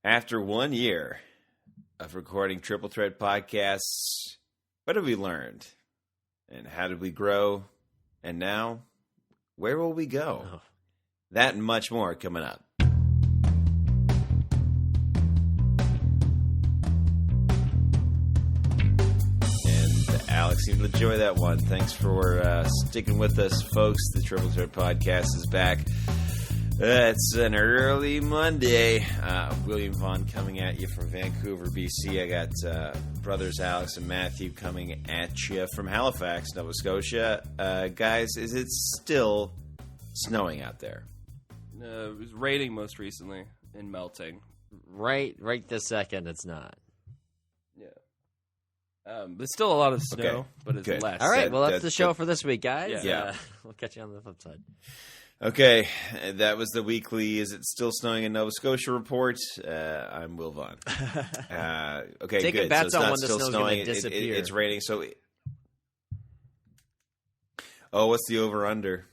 After 1 year of recording Triple Threat podcasts, what have we learned? And how did we grow? And now, where will we go? Oh. That and much more coming up. And Alex seemed to enjoy that one. Thanks for sticking with us, folks. The Triple Threat podcast is back. It's an early Monday. William Vaughn coming at you from Vancouver, BC. I got brothers Alex and Matthew coming at you from Halifax, Nova Scotia. Guys, is it still snowing out there? It was raining most recently and melting. Right this second, it's not. Yeah. There's still a lot of snow, Okay. but it's Good. less. All right, well, that's that's the show good. for this week, guys. Yeah. We'll catch you on the flip side. Okay, that was the weekly Is It Still Snowing in Nova Scotia report. I'm Will Vaughn. Okay, Taking good. bets so it's on not when the still snow's gonna snowing. disappear. It's raining. So, what's the over/under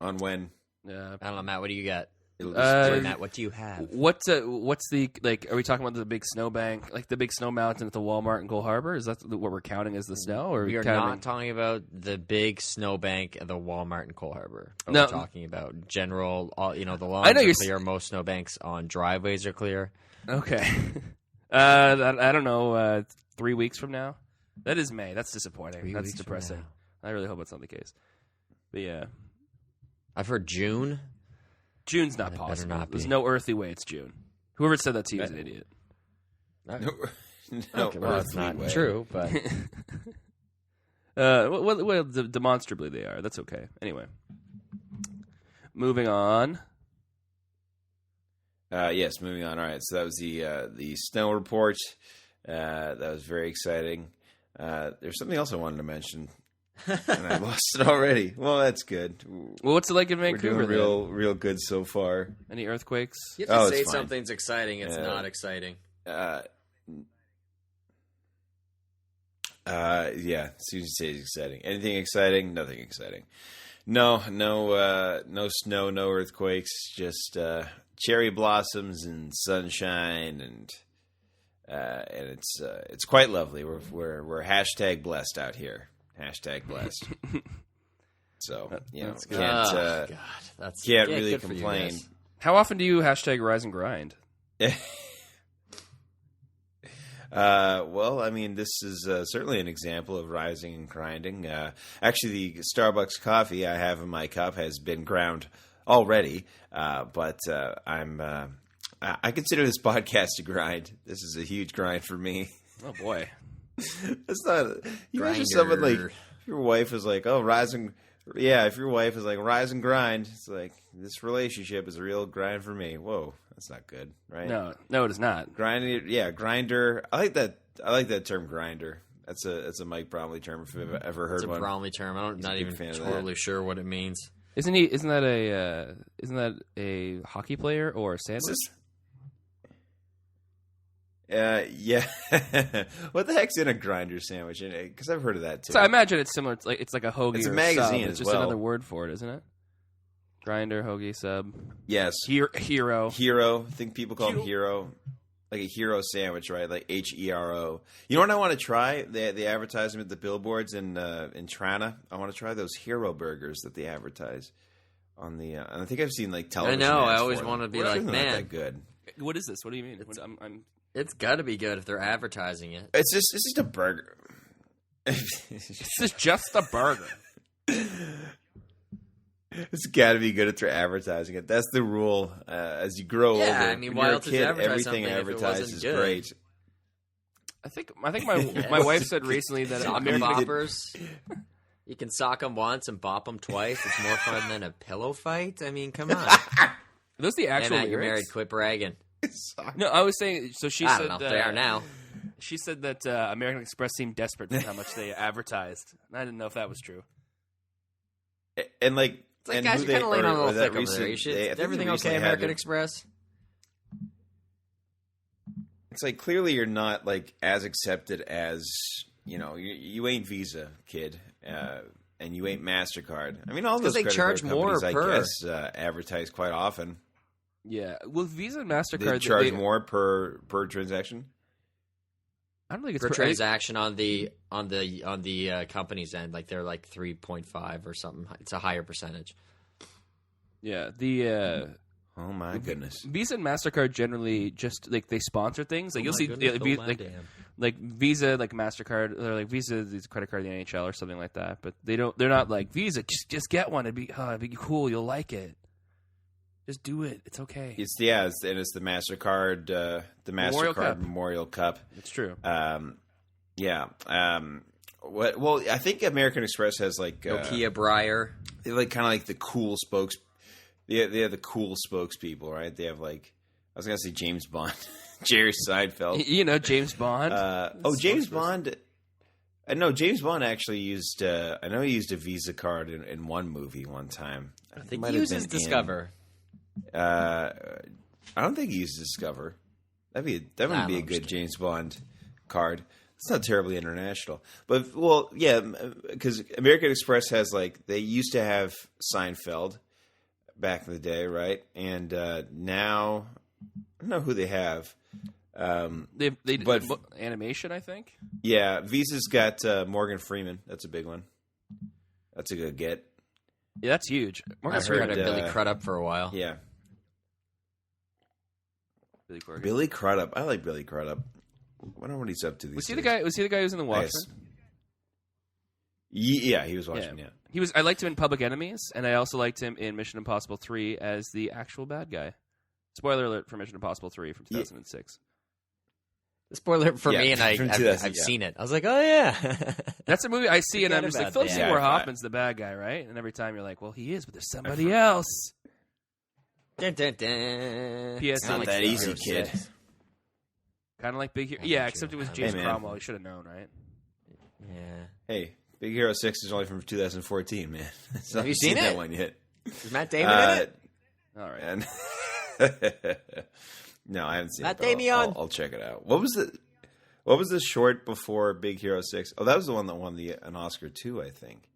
on when? Yeah. I don't know, Matt, what do you got? It'll Matt, what do you have? What's the, like, are we talking about the big snow bank, like the big snow mountain at the Walmart in Gold Harbor? Is that what we're counting as the snow? Or We are counting... not talking about the big snowbank at the Walmart in Cole Harbor. No. We're talking about general, the lawns I know are you're clear. Most snowbanks on driveways are clear. Okay. I don't know, 3 weeks from now? That is May. That's disappointing. 3 That's weeks from depressing. now. I really hope it's not the case. But yeah. I've heard June. June's not It better possible. not There's be. no earthly way it's June. Whoever said that to you is an idiot. no, Okay, well, that's earthly not way. true, but Well, demonstrably they are. That's okay. Anyway. Moving on. Yes, moving on. All right, so that was the snow report. That was very exciting. There's something else I wanted to mention, and I lost it already. Well, that's good. Well, what's it like in We're Vancouver? doing real good so far. Any earthquakes? you Oh, have to it's say fine. something's exciting. It's Yeah. not exciting. Yeah, as soon as you say it's exciting. Anything exciting? Nothing exciting. No snow, no earthquakes, just cherry blossoms and sunshine, and it's quite lovely. We're hashtag blessed out here. Hashtag blessed. So That's good. can't God, that's can't yeah, really good for you complain. guys. How often do you hashtag rise and grind? Well, I mean, this is certainly an example of rising and grinding. Actually, the Starbucks coffee I have in my cup has been ground already, but I consider this podcast a grind. This is a huge grind for me. Oh, boy. It's not. You imagine someone like if your wife is like, "Oh, rise and." Yeah, if your wife is like rise and grind, it's like this relationship is a real grind for me. Whoa, that's not good, right? No, it is not. Grinding, yeah, grinder. I like that term, grinder. That's a Mike Bromley term if I've ever heard It's a one. Bromley term. I'm He's a not big even fan of totally sure what it means. Isn't that a hockey player or a sandwich? Yeah. What the heck's in a grinder sandwich? Because I've heard of that too. So I imagine it's similar. It's like a hoagie. It's a or magazine sub. as It's just well. another word for it, isn't it? Grinder, hoagie, sub, Yes, hero. hero. I think people call them hero, like a hero sandwich, right? Like HERO. You know what I want to try? They advertise them at the billboards in Trana. I want to try those hero burgers that they advertise on the. And I think I've seen like television. I know, I ads always for want them. to be They're like, really man. not that good. What is this? What do you mean? I'm It's got to be good if they're advertising it. It's just a burger. This is just a burger. It's got to be good if they're advertising it. That's the rule. As you grow older, I mean, when why you're a else would you kid, advertise everything something if it advertised wasn't is good? great. I think my wife said recently that Sock 'em American boppers. You can sock them once and bop them twice. It's more fun than a pillow fight. I mean, come on. are those the Hey, actual Matt, you're married. lyrics? Quit bragging. No, I was saying. So she I said don't know if they are now. She said that American Express seemed desperate for how much they advertised. And I didn't know if that was true. And like, It's like, and guys, who you're kind of laying on a or little that thick over there. You recent- should, they- I is think they everything okay, recently had American the- Express? It's like clearly you're not like as accepted as you ain't Visa, kid, and you ain't MasterCard. I mean, all those they credit charge card more companies, per. I guess, advertise quite often. Yeah, with Visa and Mastercard, They charge more per transaction. I don't think it's per transaction on the company's end. Like they're like 3.5 or something. It's a higher percentage. Yeah, Oh my goodness! Visa and Mastercard generally just like they sponsor things. Like you'll see, like Visa, like Mastercard, or like Visa is a credit card in the NHL or something like that. But they don't. They're not like Visa. Just get one. It'd be cool. You'll like it. Just do it. It's okay. It's the Mastercard, Memorial Cup. It's true. Yeah. Well, I think American Express has like Nokia Breyer. They like kind of like the cool spokes. They have the cool spokespeople, right? They have like I was gonna say James Bond, Jerry Seinfeld. You know James Bond. James Bond. No, James Bond actually used. I know he used a Visa card in one movie one time. I think he uses Discover. I don't think he used Discover. That would be a good James Bond card. It's not terribly international, but because American Express has like they used to have Seinfeld back in the day, right? And now I don't know who they have. But animation, I think. Yeah, Visa's got Morgan Freeman. That's a big one. That's a good get. Yeah, that's huge. I've heard of Billy Crudup for a while. Yeah. Billy Crudup. I like Billy Crudup. I wonder what he's up to these days. Was he the guy who was in The Watchmen? Yeah, he was Watchmen, yeah. He was. I liked him in Public Enemies, and I also liked him in Mission Impossible 3 as the actual bad guy. Spoiler alert for Mission Impossible 3 from 2006. The spoiler for me, and I've seen it. I was like, oh, yeah. That's a movie I see, and I'm just like, Philip Seymour Hoffman's the bad guy, right? And every time you're like, well, he is, but there's somebody else. Dun, dun, dun. P.S. Not that easy, kid. Kind of like Big Hero. Yeah, except it was James Cromwell. He should have known, right? Yeah. Hey, Big Hero 6 is only from 2014, man. So have you seen that one yet? Is Matt Damon in it? All right. No, I haven't seen Matt it. Damon. I'll check it out. What was the short before Big Hero 6? Oh, that was the one that won an Oscar too, I think.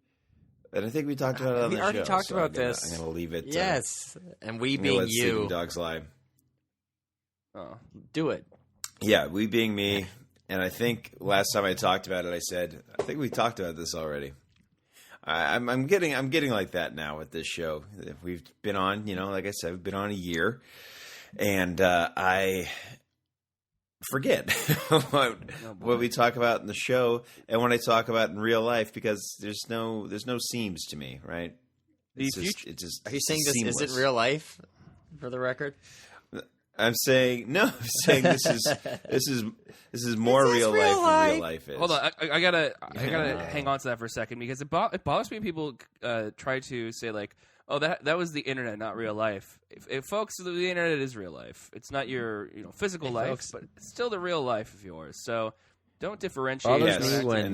And I think we talked about it on the show. We already talked about this. I'm going to leave it. Yes. And we being you. Sleeping Dogs Lie. Oh, do it. Yeah, we being me. And I think last time I talked about it, I said, I think we talked about this already. I'm getting like that now with this show. We've been on, like I said, we've been on a year. And I forget what we talk about in the show and when I talk about in real life because there's no seams to me, right? Are you saying this isn't real life, for the record? I'm saying no. I'm saying this is more real life than real life is. Hold on, I gotta hang on to that for a second because it bothers me when people try to say like, oh, that was the internet, not real life. If folks, the internet is real life. It's not your physical life, folks, but it's still the real life of yours. So don't differentiate. Bothers me when.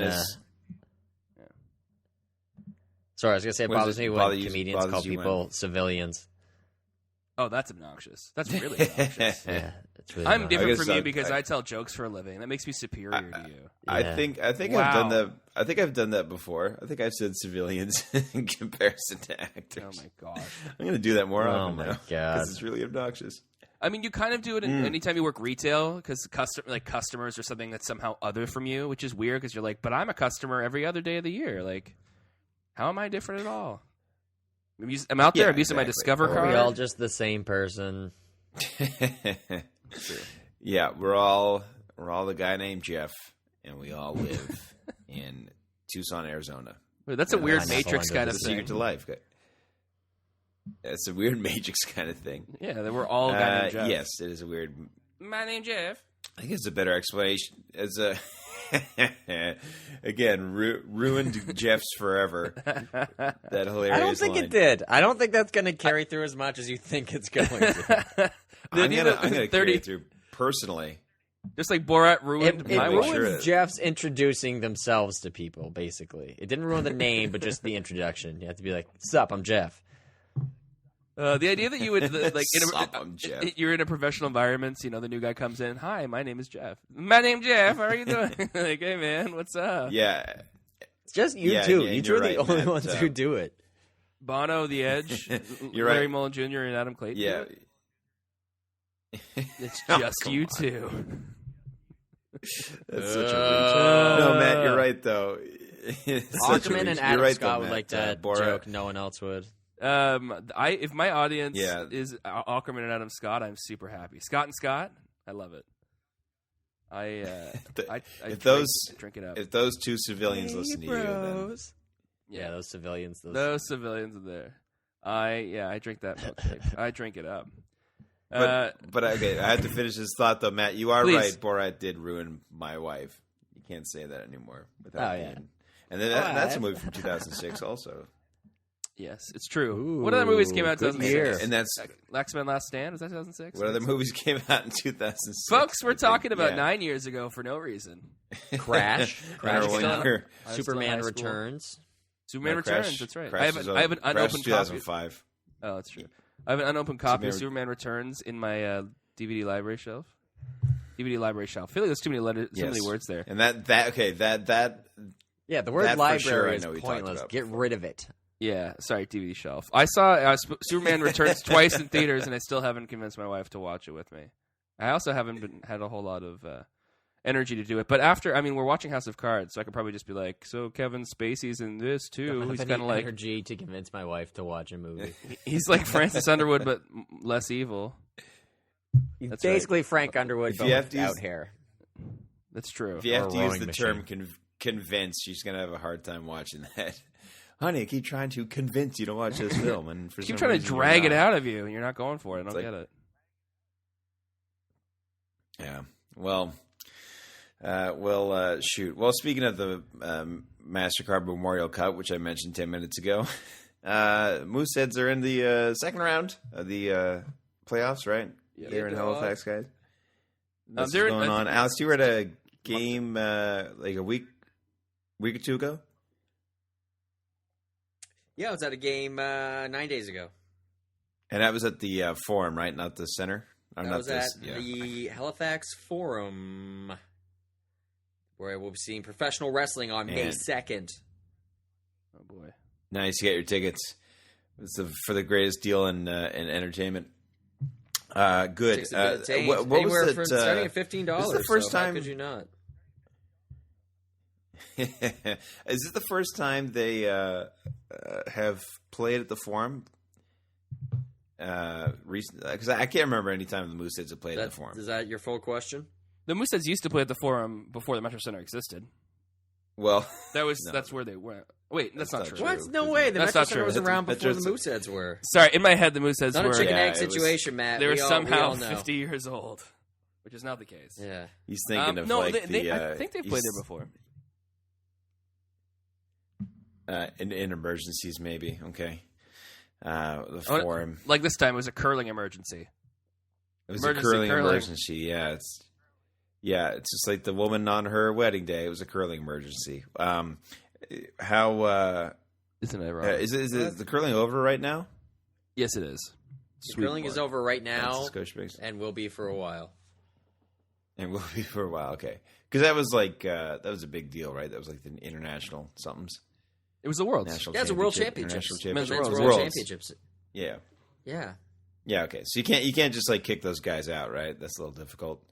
Sorry, I was gonna say it bothers me when comedians call people civilians. Oh, that's obnoxious. That's really obnoxious. Yeah, it's really. I'm different from you because I tell jokes for a living. That makes me superior to you. I think I've done that. I think I've done that before. I think I've said civilians in comparison to actors. Oh my gosh, I'm going to do that more often now. Oh my god, because it's really obnoxious. I mean, you kind of do it anytime you work retail because customers are something that's somehow other from you, which is weird because you're like, but I'm a customer every other day of the year. Like, how am I different at all? I'm out there. I'm using my Discover card. Are we all just the same person? Yeah, we're all the guy named Jeff, and we all live in Tucson, Arizona. Wait, that's a weird Matrix kind of thing. Secret to life. It's a weird Matrix kind of thing. Yeah, that we're all guy named Jeff. Yes, it is a weird. My name's Jeff. I think it's a better explanation. As a again, ruined Jeff's forever. That hilarious. I don't think it did. I don't think that's going to carry through as much as you think it's going to. I'm gonna carry it through personally. Just like Borat ruined it my ruined Jeff's introducing themselves to people. Basically, it didn't ruin the name, but just the introduction. You have to be like, "Sup, I'm Jeff." The idea that you would like I'm Jeff. You're in a professional environment, the new guy comes in. Hi, my name is Jeff. My name's Jeff. How are you doing? Like, hey man, what's up? Yeah, it's just you two. You two are the only ones who do it. Bono, The Edge, you're Larry right. Mullen Jr. and Adam Clayton. Yeah, It's just you two. That's such a reach. No, Matt, you're right though. Ackerman and Adam Scott would like that Borat. joke. No one else would. If my audience is Ackerman and Adam Scott, I'm super happy. Scott and Scott, I love it. I drink it up. If those two civilians listen to you, then... Yeah, those civilians. Those civilians are there. I drink that milkshake. I drink it up. But okay, I have to finish this thought though, Matt. You are Please. right. Borat did ruin my wife. You can't say that anymore. Without being... And then that's a movie from 2006 also. Yes, it's true. Ooh, what other movies came out in good 2006? year. And that's X-Men Last Stand, was that 2006? what other movies came out in 2006? Folks, we're talking about 9 years ago for no reason. Crash. Crash. Superman Returns. Superman Returns, that's right. I have an unopened copy. 2005. Oh, that's true. I have an unopened copy of Superman Returns in my DVD library shelf. DVD library shelf. I feel like there's too many words there. And that Yeah, the word that for sure library I is know we talked pointless. about Get before. rid of it. Yeah, sorry, DVD shelf. I saw Superman Returns twice in theaters, and I still haven't convinced my wife to watch it with me. I also haven't had a whole lot of energy to do it. But we're watching House of Cards, so I could probably just be like, so Kevin Spacey's in this too. He's He's kind of like energy to convince my wife to watch a movie. he's like Francis Underwood, but less evil. He's That's basically Frank Underwood, but you have to without use- hair. That's true. If you have Or to a use rowing the machine. term convince, she's gonna have a hard time watching that. Honey, I keep trying to convince you to watch this film, and for Keep some trying to reason drag you're it not. out of you, and you're not going for it. I don't It's get it. Yeah. Well, shoot. Well, speaking of the MasterCard Memorial Cup, which I mentioned 10 minutes ago, Mooseheads are in the second round of the playoffs, right? Yeah, Here in Halifax, guys. What's they're- going on? Alex, you were at a game like a week or two ago? Yeah, I was at a game 9 days ago. And that was at the Forum, right? Not the center? That was at the Halifax Forum, where we'll be seeing professional wrestling on May 2nd. Oh boy! Nice, you get your tickets. It's for the greatest deal in entertainment. Good. Tickets have been obtained. What was Anywhere it? from starting at $15. This is the first so time. How could you not? Is this the first time they have played at the Forum? Because I can't remember any time the Mooseheads have played at the Forum. Is that your full question? The Mooseheads used to play at the Forum before the Metro Center existed. Well, That's where they went. Wait, that's not true. What? No way. The That's Metro not Center true. was around before the Metro's- Mooseheads were. Sorry, in my head, the Mooseheads Not a were chicken egg it was- situation, Matt. they were We all somehow know. 50 years old, which is not the case. Yeah. he's thinking of no, like I think they've played there before. in emergencies, maybe. Okay. The Forum. Like this time, it was a curling emergency. It was Emergency a curling curling. emergency. It's just like the woman on her wedding day. It was a curling emergency. How Isn't it wrong? is the curling over right now? Yes, it is. The curling is over right now Scotiabank. and will be for a while. And will be for a while. Okay, because that was like that was a big deal, right? That was like the international somethings. It was the Worlds. National Yeah, it's a World Championship, Championships. International Men's World Worlds. Championships. Yeah. Yeah. Yeah. Okay. So you can't just like kick those guys out, right? That's a little difficult.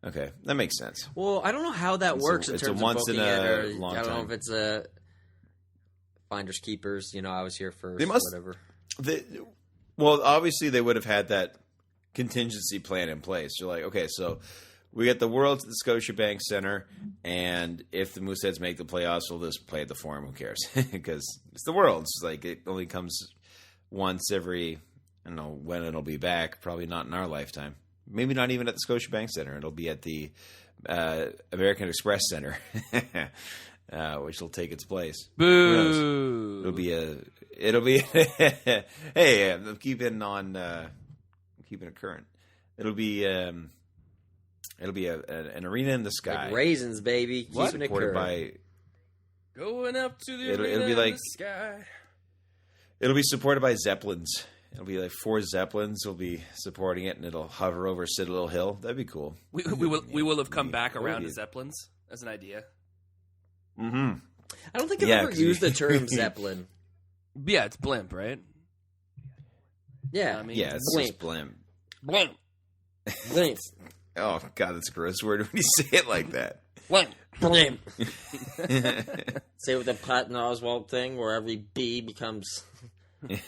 Okay, that makes sense. Well, I don't know how that works in it's a terms once of booking in it, a or long I don't know time. if it's a finders keepers. You know, I was here first. They must- whatever. Well, obviously they would have had that contingency plan in place. You're like, okay, so we get the Worlds at the Scotiabank Center, and if the Mooseheads make the playoffs, we'll just play at the Forum. Who cares? Because it's the Worlds. Like it only comes once every. I don't know when it'll be back. Probably not in our lifetime. Maybe not even at the Scotiabank Center. It'll be at the American Express Center, which will take its place. Boo! It'll be. Hey, I'm keeping it current. It'll be an arena in the sky. Like raisins, baby. Keeping it Supported current. by. Going up to the It'll arena be in like- the sky. It'll be supported by Zeppelins. It'll be like 4 Zeppelins will be supporting it, and it'll hover over Citadel Hill. That'd be cool. We will have come back That around would to be- Zeppelins as an idea. Mm-hmm. I don't think I've Yeah, ever 'cause used you- the term Zeppelin. Yeah, it's blimp, right? Yeah. I mean, Yeah, it's Blimp. just blimp. Blimp. Blimp. Oh, God, that's a gross word when you say it like that. Blimp. Blimp. Say with the Patton Oswalt thing where every B becomes... I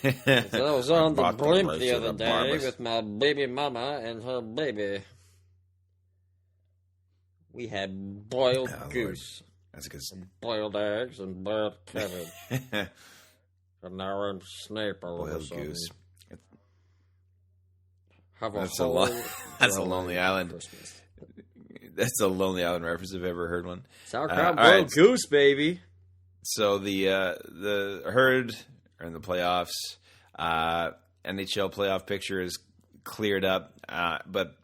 was on the blimp the other day with my baby mama and her baby. We had boiled goose. That's a good... Boiled eggs and boiled cabbage. And now I'm Snape all of a sudden. Goose. That's a Lonely Island. Christmas. That's a Lonely Island reference if I've ever heard one. Sauerkraut boiled goose, baby. So the Herd are in the playoffs. NHL playoff picture is cleared up, but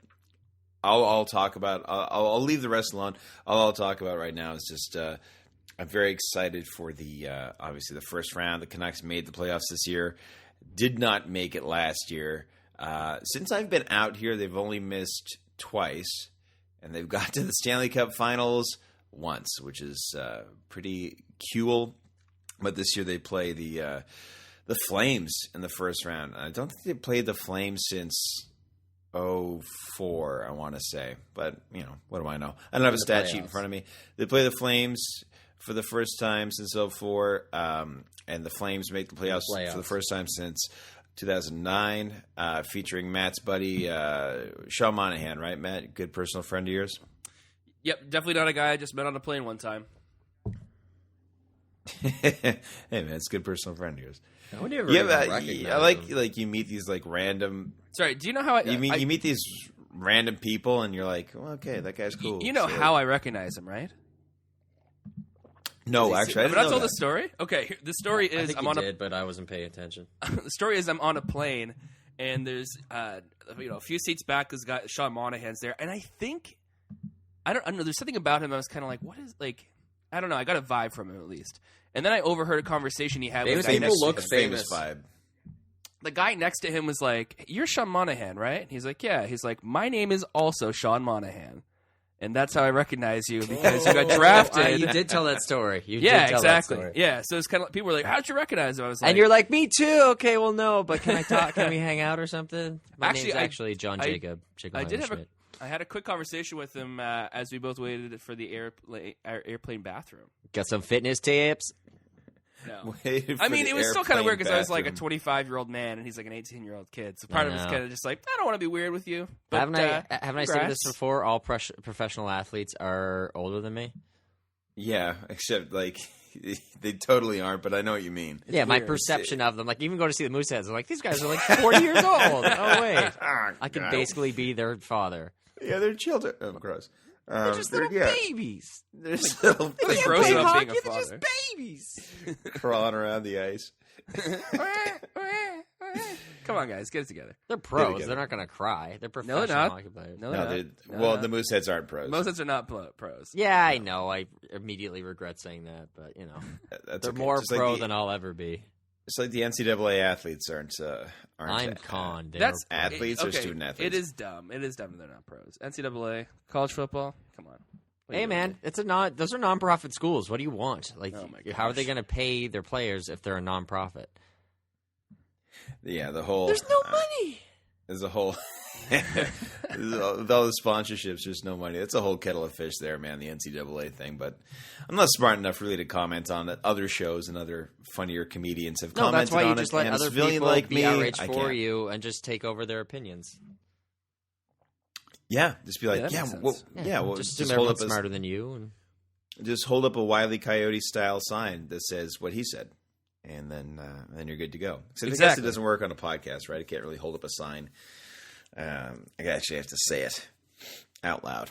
I'll talk about. I'll leave the rest alone. All I'll talk about right now is just I'm very excited for the obviously the first round. The Canucks made the playoffs this year. Did not make it last year. Since I've been out here, they've only missed twice, and they've got to the Stanley Cup Finals once, which is pretty cool. But this year they play the Flames in the first round. I don't think they played the Flames since 2004, I want to say. But, what do I know? I don't have a stat sheet in front of me. They play the Flames for the first time since 2004, and the Flames make the playoffs for the first time since 2009, featuring Matt's buddy, Sean Monahan, right, Matt? Good personal friend of yours? Yep, definitely not a guy I just met on a plane one time. Hey, man, it's a good personal friend of yours. I would never recognize I like you meet these, like, random... Sorry, do you know how you meet these random people, and you're like, well, okay, that guy's cool. You know how I recognize him, right? No, actually, I didn't know told the story? Okay, the story is... I think but I wasn't paying attention. The story is I'm on a plane, and there's a few seats back, this guy, Sean Monahan's there, and I think... I don't know, there's something about him I was kind of like, what is, like... I don't know, I got a vibe from him, at least. And then I overheard a conversation he had with the guy next to him. Famous vibe. The guy next to him was like, you're Sean Monahan, right? And he's like, yeah. He's like, my name is also Sean Monahan. And that's how I recognize you, because you got drafted. You did tell that story. Exactly. Yeah, so it's kind of people were like, how'd you recognize him? I was like, and you're like, me too. Okay, well, no, but can I talk? Can we hang out or something? My name's actually John Jacob. I had a quick conversation with him as we both waited for the airplane bathroom. Got some fitness tips? No. I mean, it was still kind of weird because I was like a 25-year-old man and he's like an 18-year-old kid. So part of it's kind of just like, I don't want to be weird with you. But, haven't I said this before? All professional athletes are older than me? Yeah, except like they totally aren't, but I know what you mean. Yeah, my perception of them, like even go to see the Mooseheads, I'm like, these guys are like 40 years old. Oh, wait. I could basically be their father. Yeah, they're children. Oh, gross. They're just little babies. They're still they gross up being a father. They're just babies. Crawling around the ice. Come on, guys, get it together. They're pros. They're not going to cry. They're professional hockey players. No, they're not. Well, the Mooseheads aren't pros. Mooseheads are not pros. Yeah, I know. I immediately regret saying that, but they're more pro than I'll ever be. It's like the NCAA athletes aren't. I'm conned. That's athletes or student athletes. It is dumb. It is dumb that they're not pros. NCAA, college football. Come on. Hey man, those are nonprofit schools. What do you want? Like, how are they going to pay their players if they're a nonprofit? Yeah, the whole. There's no money. There's a whole. With all the sponsorships, there's no money. It's a whole kettle of fish there, man, the NCAA thing. But I'm not smart enough really to comment on it. Other shows and other funnier comedians have commented on it. That's why you just let other people like be outraged for you and just take over their opinions. Yeah, just be like, well, just everyone's smarter than you. And... just hold up a Wile E. Coyote style sign that says what he said. And then you're good to go. So I guess it doesn't work on a podcast, right? I can't really hold up a sign. I actually have to say it out loud.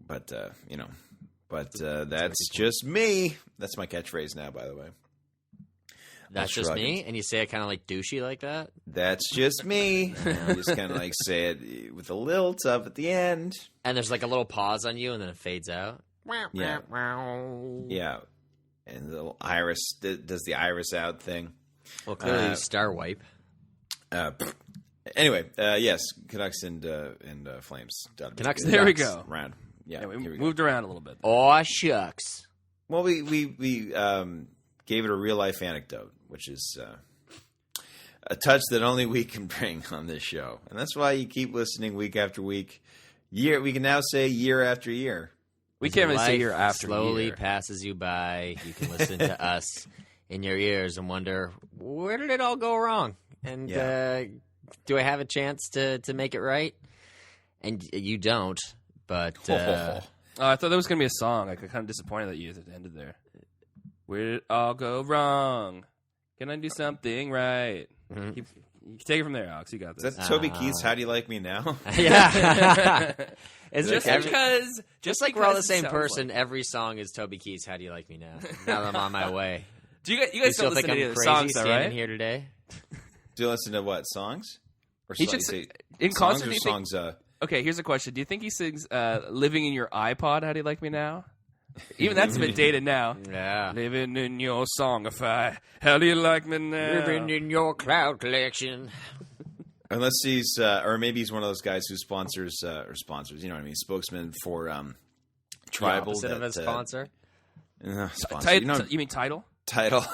But that's just me. That's my catchphrase now, by the way. That's just me? And you say it kind of like douchey like that? That's just me. You just kind of like say it with a lilt up at the end. And there's like a little pause on you and then it fades out. Yeah. Yeah. And the little iris does the iris out thing. Well, clearly star wipe. Anyway, yes, Canucks and Flames. Canucks. There we go. Round. Yeah, we moved around a little bit. Aw, shucks. Well, we gave it a real life anecdote, which is a touch that only we can bring on this show. And that's why you keep listening week after week. We can now say year after year. We can't really say year after slowly year. passes you by. You can listen to us in your ears and wonder, where did it all go wrong? And do I have a chance to make it right? And you don't, but... I thought there was going to be a song. I'm kind of disappointed that you ended there. Where did it all go wrong? Can I do something right? Mm-hmm. You take it from there, Alex. You got this. That's Toby Keith's How Do You Like Me Now? Yeah. Just like we're all the same person, like. Every song is Toby Keith's How Do You Like Me Now? Now that I'm on my way. Do you guys still listen think to I'm the crazy songs, though, standing right? here today? Do you listen to what, songs? Or he should say, in concert, songs or songs? Okay, here's a question. Do you think he sings Living in Your iPod, How Do You Like Me Now? Even that's a bit dated now. Yeah. Living in your songify, how do you like me now? Living in your cloud collection. Unless he's, or maybe he's one of those guys who sponsors, you know what I mean, spokesman for Tribal. The opposite of a sponsor? Sponsor. You mean Tidal? Tidal.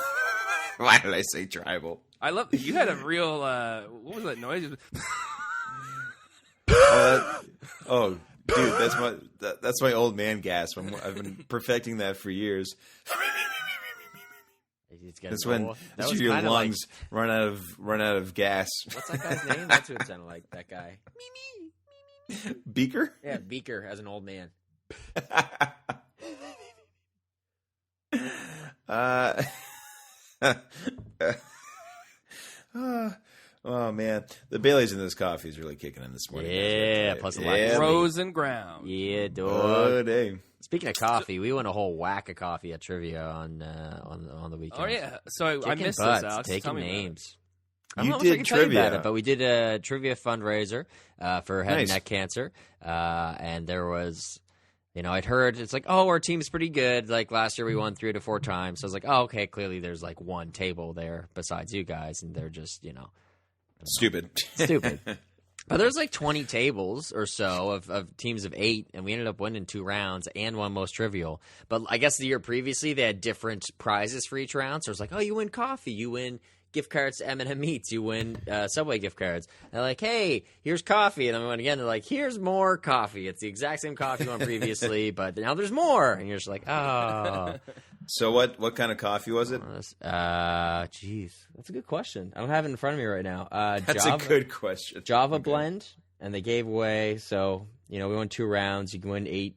Why did I say Tribal? I love, you had a real, what was that noise? Oh, dude, that's my old man gasp. I've been perfecting that for years. That's when your lungs run out of gas. What's that guy's name? That's what it sounded like. That guy. Beaker? Yeah, Beaker as an old man. Oh man, the Baileys in this coffee is really kicking in this morning. Yeah, plus the lack of frozen ground. Yeah, dog. Oh, dang. Speaking of coffee, we won a whole whack of coffee at trivia on the weekend. Oh yeah, so I missed butts, this. Alex, taking names. You did trivia, but we did a trivia fundraiser for head and neck cancer, and there was. You know, I'd heard it's like, oh, our team's pretty good. Like last year, we won 3 to 4 times. So I was like, oh, okay, clearly there's like one table there besides you guys, and they're just, stupid. But there's like 20 tables or so of teams of 8, and we ended up winning 2 rounds and won most trivial. But I guess the year previously, they had different prizes for each round. So it's like, oh, you win coffee, you win gift cards to M&M Meats, you win Subway gift cards. And they're like, hey, here's coffee. And then we went again. They're like, here's more coffee. It's the exact same coffee you won previously, but now there's more. And you're just like, oh. So what kind of coffee was it? Jeez, that's a good question. I don't have it in front of me right now. That's a good question. Java blend, and they gave away. So we won 2 rounds. You can win 8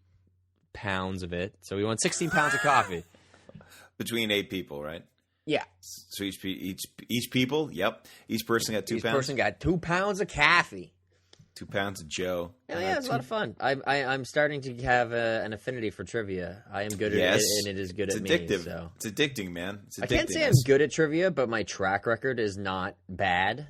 pounds of it. So we won 16 pounds of coffee between 8 people, right? Yeah. So each people, yep. Each person got 2 pounds. Each person got 2 pounds of coffee. 2 pounds of Joe. Yeah, it's a lot of fun. I'm starting to have an affinity for trivia. I am good at it, and it is good at me. So. It's addicting, man. It's addicting. I can't say I'm good at trivia, but my track record is not bad.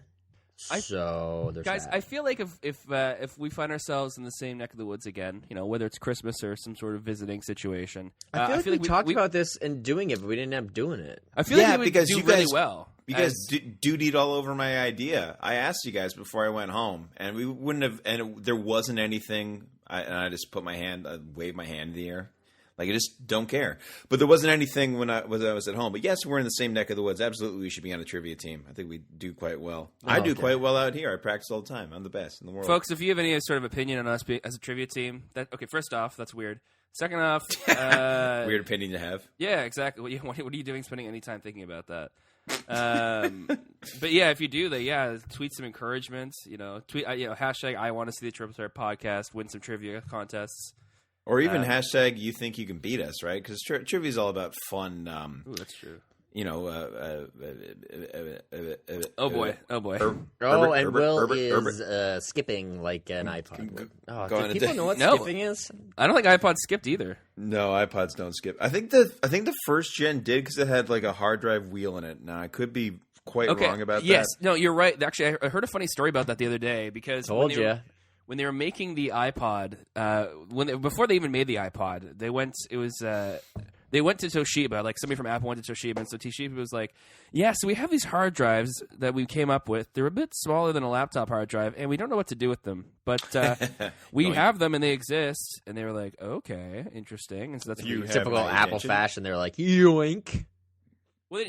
So there's guys, that. I feel like if we find ourselves in the same neck of the woods again, whether it's Christmas or some sort of visiting situation, I feel like we talked about this and doing it, but we didn't end up doing it. I feel like we would do really well. You guys duded all over my idea. I asked you guys before I went home, and we wouldn't have. And there wasn't anything. I just put my hand, waved my hand in the air, like I just don't care. But there wasn't anything when I was at home. But yes, we're in the same neck of the woods. Absolutely, we should be on a trivia team. I think we do quite well. I do quite well out here. I practice all the time. I'm the best in the world, folks. If you have any sort of opinion on us as a trivia team, first off, that's weird. Second off, weird opinion to have. Yeah, exactly. What are you doing spending any time thinking about that? But yeah, if you do that, tweet some encouragement. Tweet hashtag I want to see the Triple Threat podcast. Win some trivia contests, or even hashtag you think you can beat us, right? Because trivia is all about fun. Ooh, that's true. Oh boy. And Will is skipping like an iPod. Do people know what skipping is? I don't think iPods skipped either. No, iPods don't skip. I think the first gen did because it had like a hard drive wheel in it. Now I could be quite wrong about that. Yes, no, you're right. Actually, I heard a funny story about that the other day because when they were making the iPod, before they even made the iPod, they went to Toshiba, like somebody from Apple went to Toshiba, and so Toshiba was like, yeah, so we have these hard drives that we came up with. They're a bit smaller than a laptop hard drive, and we don't know what to do with them. But we have them, and they exist. And they were like, okay, interesting. And so that's typical Apple fashion. They're like, yoink. Well,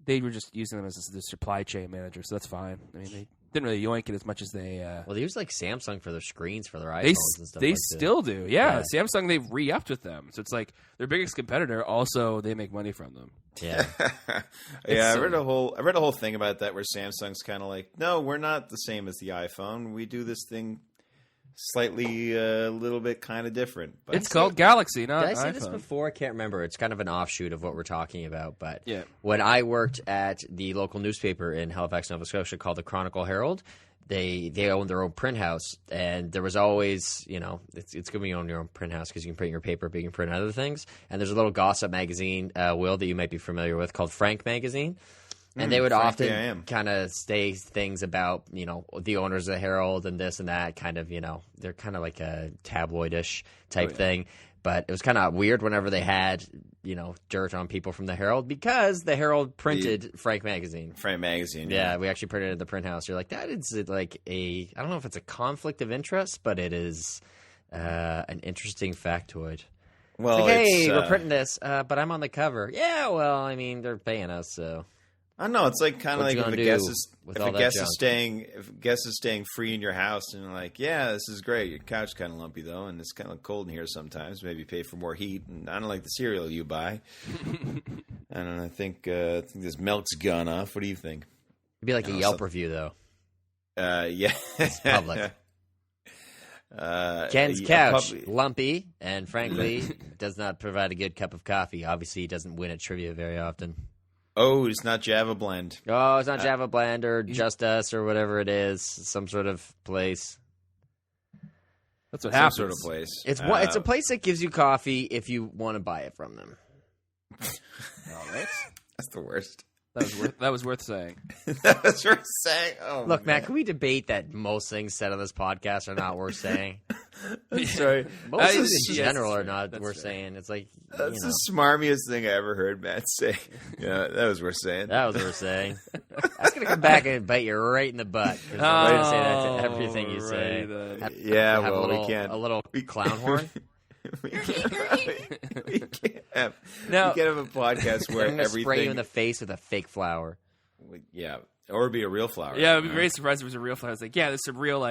they were just using them as the supply chain manager, so that's fine. I mean, they didn't really yoink it as much as they. Well, they use like Samsung for their screens for their iPhones and stuff. They like still do, yeah. Samsung, they've re-upped with them, so it's like their biggest competitor. Also, they make money from them. Yeah, I read a whole thing about that where Samsung's kind of like, no, we're not the same as the iPhone. We do this thing slightly a little bit kind of different. But It's called Galaxy, not Did I say iPhone. this before? I can't remember. It's kind of an offshoot of what we're talking about. But Yeah. when I worked at the local newspaper in Halifax, Nova Scotia called the Chronicle Herald, they owned their own print house. And there was always, it's good when you own your own print house because you can print your paper, but you can print other things. And there's a little gossip magazine, Will, that you might be familiar with called Frank Magazine. And they would often kind of say things about, the owners of the Herald and this and that, kind of, they're kind of like a tabloidish type thing. But it was kind of weird whenever they had, dirt on people from the Herald because the Herald printed Frank Magazine. Frank Magazine. Yeah, we actually printed it in the print house. You're like, that is like I don't know if it's a conflict of interest, but it is an interesting factoid. Well, it's like, hey, we're printing this, but I'm on the cover. Yeah, well, I mean, they're paying us, so. I don't know. It's like kind of like if a guest is staying free in your house and you're like, yeah, this is great. Your couch is kind of lumpy though, and it's kind of cold in here sometimes. Maybe pay for more heat. And I don't like the cereal you buy. And I think this milk's gone off. What do you think? It'd be like a Yelp review though. Yeah, it's public. Ken's couch, lumpy, and frankly, does not provide a good cup of coffee. Obviously, he doesn't win at trivia very often. Oh, it's not Java Blend. Oh, it's not Java Blend or Just Us or whatever it is. Some sort of place. That's what happens. Some sort of place. It's a place that gives you coffee if you want to buy it from them. All right. That's the worst. That was worth saying. That was worth saying. Oh, look, Matt, can we debate that most things said on this podcast are not worth saying? Sorry. Most things in general are not worth saying. It's like that's the smarmiest thing I ever heard Matt say. Yeah, that was worth saying. That was worth saying. That's gonna come back and bite you right in the butt. I'm going to say that to everything you say. Yeah, well, we can't. A little clown horn. We can't have a podcast where I'm gonna everything spray you in the face with a fake flower. Yeah, or be a real flower. Yeah, I'd be very surprised if it was a real flower. I was like, yeah, there's some real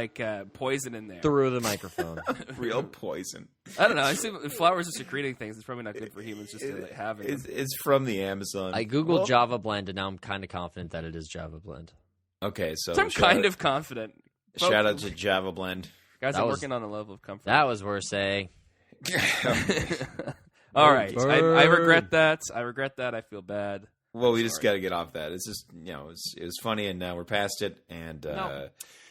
poison in there. Through the microphone. Real poison. I don't know. I assume if flowers are secreting things, it's probably not good for humans just to have it. It's from the Amazon. I googled Java Blend, and now I'm kind of confident that it is Java Blend. Okay, so I'm kind of confident. Shout out to Java Blend. Guys are working on a level of comfort. That was worth saying. All right. I regret that. I feel bad. Well, we just got to get off that. It's just, it was funny, and now we're past it. And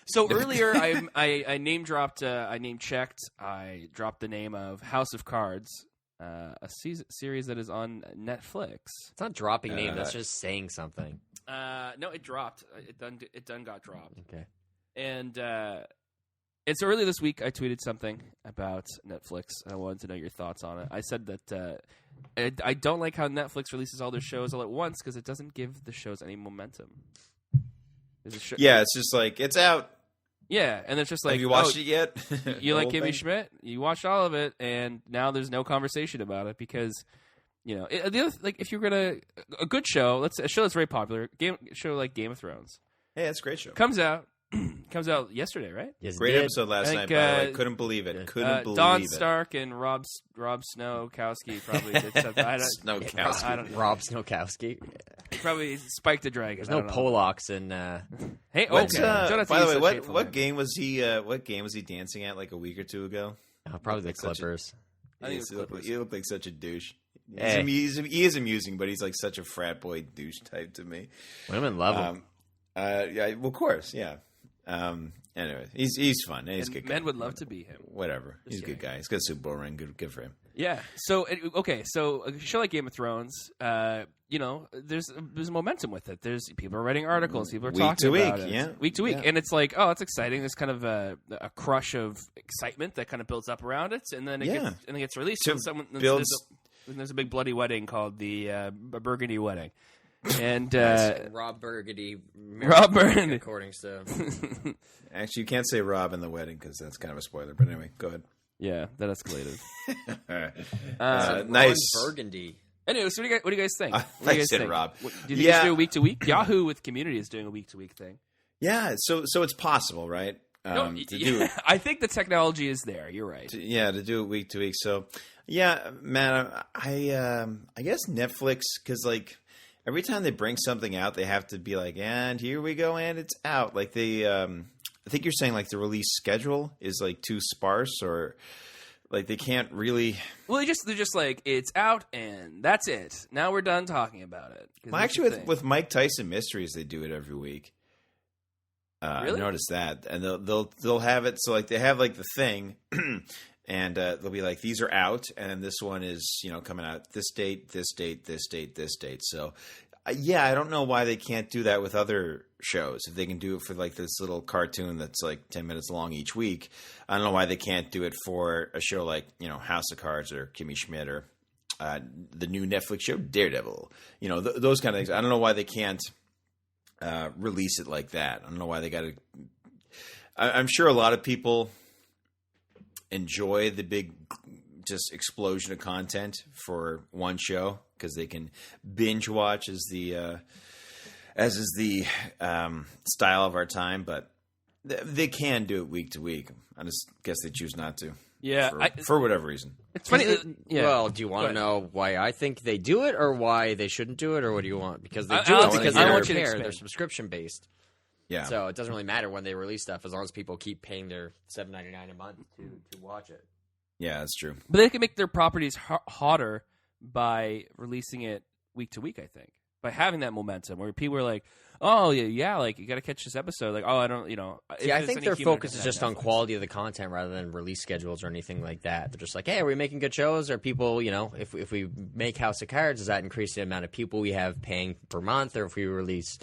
So earlier, I name dropped, I name checked, I dropped the name of House of Cards, a series that is on Netflix. It's not dropping name. That's just saying something. No, it dropped. It done got dropped. Okay. And so earlier this week, I tweeted something about Netflix. I wanted to know your thoughts on it. I said that I don't like how Netflix releases all their shows all at once because it doesn't give the shows any momentum. Yeah, it's just like, it's out. Yeah, and it's just like, have you watched it yet? You like Kimmy Schmidt? You watched all of it, and now there's no conversation about it because, the other, if you're gonna a good show, a show that's very popular, show like Game of Thrones. Hey, that's a great show. Comes out yesterday, right? Yes, great episode last night. By the way, couldn't believe it. Don Stark and Rob Snowkowski probably did something. Rob Snowkowski probably spiked a dragon. There's no Polacks in. Hey, okay. By the way, what game was he? What game was he dancing at like a week or two ago? Probably the Clippers. He looked like such a douche. He is amusing, but he's like such a frat boy douche type to me. Women love him. Yeah, well, of course, yeah. Anyway, he's fun. And he's a good guy. Men would love to be him. Whatever. He's a good guy. He's got a Super Bowl ring. Good for him. Yeah. So so a show like Game of Thrones, there's momentum with it. There's people are writing articles. People are talking about it. Yeah. Week to week, and it's like, oh, it's exciting. There's kind of a crush of excitement that kind of builds up around it, and then it gets released. So there's a big bloody wedding called the Burgundy Wedding. And Rob Burgundy, according to. Actually, you can't say Rob in the wedding because that's kind of a spoiler. But anyway, go ahead. Yeah, that escalated. Nice Burgundy. Anyway, so what do you guys think? What do you Like guys said, think? Rob. Do you think it's do a week to week? Yahoo with Community is doing a week to week thing. Yeah, so it's possible, right? To do it. I think the technology is there. You're right. To do it week to week. So, yeah, man, I guess Netflix, because like every time they bring something out, they have to be like, and here we go, and it's out. Like they, I think you're saying like the release schedule is like too sparse, or like they can't really. Well, they're just like, it's out and that's it. Now we're done talking about it. Well, actually, with Mike Tyson Mysteries, they do it every week. Really? I noticed that, and they'll have it. So like they have like the thing, and they'll be like, these are out, and this one is coming out this date, this date, this date, this date. So yeah, I don't know why they can't do that with other shows. If they can do it for like this little cartoon that's like 10 minutes long each week, I don't know why they can't do it for a show like House of Cards or Kimmy Schmidt or the new Netflix show Daredevil. Those kind of things. I don't know why they can't. Release it like that. I don't know why they got to. I'm sure a lot of people enjoy the big just explosion of content for one show because they can binge watch as is the style of our time. But they can do it week to week. I just guess they choose not to. Yeah, for whatever reason. It's funny. Yeah. Well, do you want to know why I think they do it, or why they shouldn't do it, or what do you want? Because they do it because they're subscription based. Yeah. So it doesn't really matter when they release stuff, as long as people keep paying their $7.99 a month to watch it. Yeah, that's true. But they can make their properties hotter by releasing it week to week. I think by having that momentum, where people are like, "Oh yeah, like you got to catch this episode." Like, "Oh, I don't," Yeah, I think their focus is just on quality of the content rather than release schedules or anything like that. They're just like, "Hey, are we making good shows? Are people, if we make House of Cards, does that increase the amount of people we have paying per month? Or if we release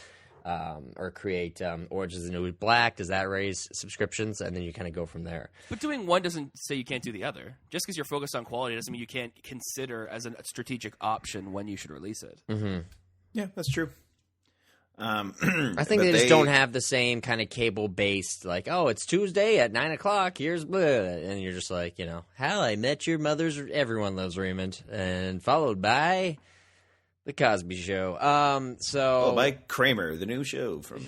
or create Orange is the New Black, does that raise subscriptions?" And then you kind of go from there. But doing one doesn't say you can't do the other. Just because you're focused on quality doesn't mean you can't consider as a strategic option when you should release it. Mm-hmm. Yeah, that's true. I think they just don't have the same kind of cable-based, like, oh, it's Tuesday at 9 o'clock, here's blah, and you're just like, How I Met Your Mother's Everyone Loves Raymond, and followed by The Cosby Show. By Kramer, the new show from,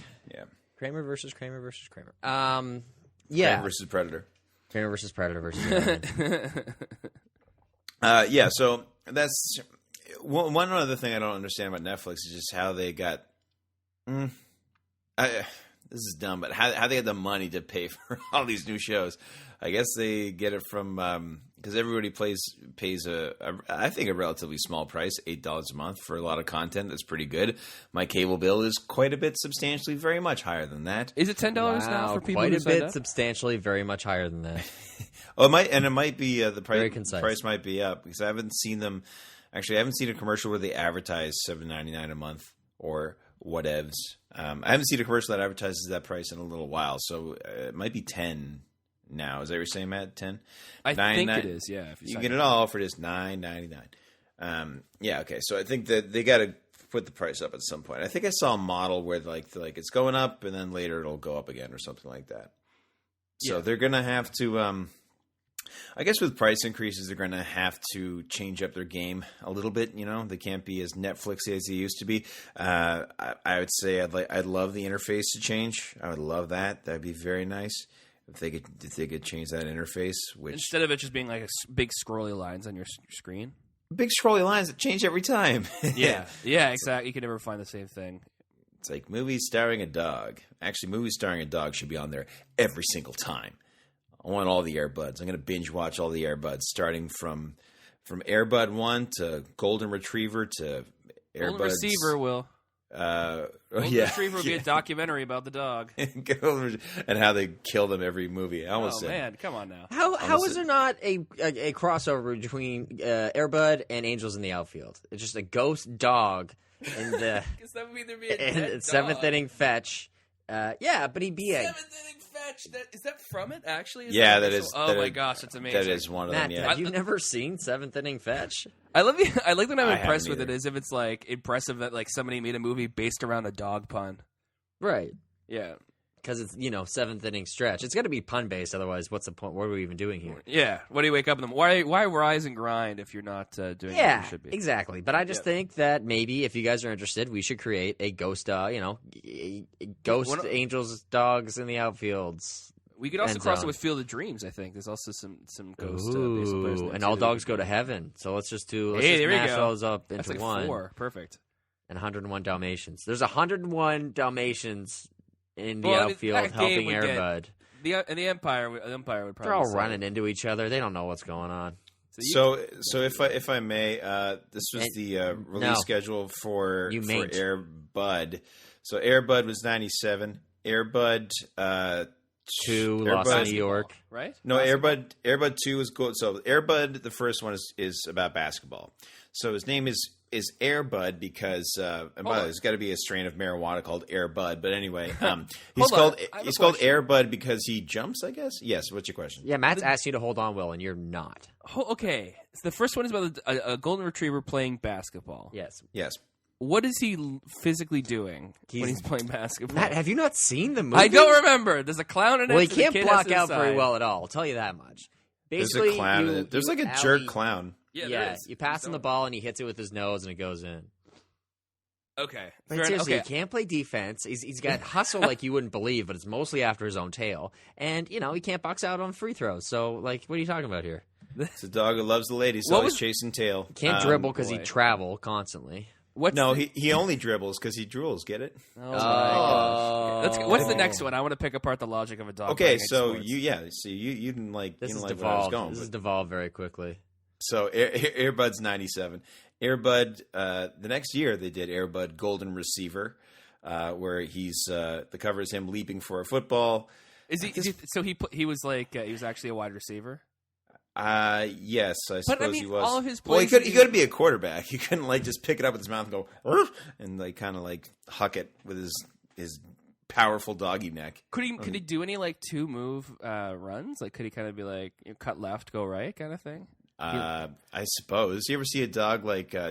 Kramer versus Kramer versus Kramer. Kramer versus Predator. Kramer versus Predator versus so that's one other thing I don't understand about Netflix is just how they got. This is dumb, but how they had the money to pay for all these new shows? I guess they get it from because everybody pays I think a relatively small price, $8 a month for a lot of content that's pretty good. My cable bill is quite a bit, substantially, very much higher than that. Is it $10 now for people? Quite who a bit, up? Substantially, very much higher than that. It might be the price. Very concise. Price might be up because I haven't seen them. Actually, I haven't seen a commercial where they advertise $7.99 a month or whatevs. I haven't seen a commercial that advertises that price in a little while, so it might be 10 now. Is that what you're saying, Matt? 10? I think it is. Yeah, if you get it all for just $9.99. Yeah, okay. So I think that they got to put the price up at some point. I think I saw a model where like it's going up and then later it'll go up again or something like that. So they're gonna have to. I guess with price increases, they're going to have to change up their game a little bit. They can't be as Netflixy as they used to be. I would say I'd love the interface to change. I would love that. That'd be very nice if they could change that interface. Which instead of it just being like big scrolly lines on your screen, big scrolly lines that change every time. yeah, exactly. You can never find the same thing. It's like movies starring a dog. Actually, movies starring a dog should be on there every single time. I want all the Air Buds. I'm going to binge watch all the Air Buds, starting from Air Bud 1 to Golden Retriever to Air Golden Buds. Receiver will. Golden Retriever will be a documentary about the dog. And how they kill them every movie. I almost said. Man, come on now. How is there not a crossover between Air Bud and Angels in the Outfield? It's just a ghost dog in the that would either be a seventh inning fetch. But he'd be a seventh inning fetch. Is that from it? Actually, that is. Oh my gosh, it's amazing. That is one of them. Yeah, have you never seen seventh inning fetch? I like that I'm impressed with it. Is if it's like impressive that like somebody made a movie based around a dog pun. Right. Yeah. Because it's, 7th inning stretch. It's got to be pun-based, otherwise what's the point? What are we even doing here? Yeah. What do you wake up in the morning? Why rise and grind if you're not doing what you should be? Exactly. But I just think that maybe if you guys are interested, we should create a ghost, ghost angels, dogs in the outfields. We could also cross it with Field of Dreams, I think. There's also some ghost baseball players. And all dogs go to heaven. So let's just mash those up into That's like one. 4. Perfect. And 101 Dalmatians. There's 101 Dalmatians in the outfield helping Air Bud. The Empire would probably. They're all running into each other. They don't know what's going on. So if I may, this was the release schedule for Air Bud. So Air Bud was 97. Air Bud 2 lost in New York, right? No, Air Bud 2 was good. So Air Bud, the first one is about basketball. So his name is Air Bud because and by the way, there's got to be a strain of marijuana called Air Bud. But anyway, he's called Air Bud because he jumps, I guess. Yes. What's your question? Yeah, Matt's asked you to hold on, Will, and you're not. Okay, so the first one is about a golden retriever playing basketball. Yes. What is he physically doing when he's playing basketball? Matt, have you not seen the movie? I don't remember. There's a clown in it. Well, he can't block out very well at all. I'll tell you that much. Basically, there's a clown in it. There's like a jerk clown. Yeah, you pass him the ball and he hits it with his nose and it goes in. Okay. But seriously, he can't play defense. He's got hustle like you wouldn't believe, but it's mostly after his own tail. And, he can't box out on free throws. So, what are you talking about here? It's a dog who loves the ladies, always chasing tail. Can't dribble because he'd travel constantly. He only dribbles because he drools. Get it? Oh, my gosh. What's the next one? I want to pick apart the logic of a dog. Okay, so you didn't like this. Where I was going. This has devolved very quickly. So Air Bud's 97. Air Bud. The next year they did Air Bud Golden Receiver, where he's the cover is him leaping for a football. So he was like he was actually a wide receiver. Yes, I suppose he was. All of his plays. Well, he could be a quarterback. He couldn't just pick it up with his mouth and go and kind of huck it with his powerful doggy neck. Could he do any 2-move runs? Could he kind of be cut left, go right kind of thing? I suppose. You ever see a dog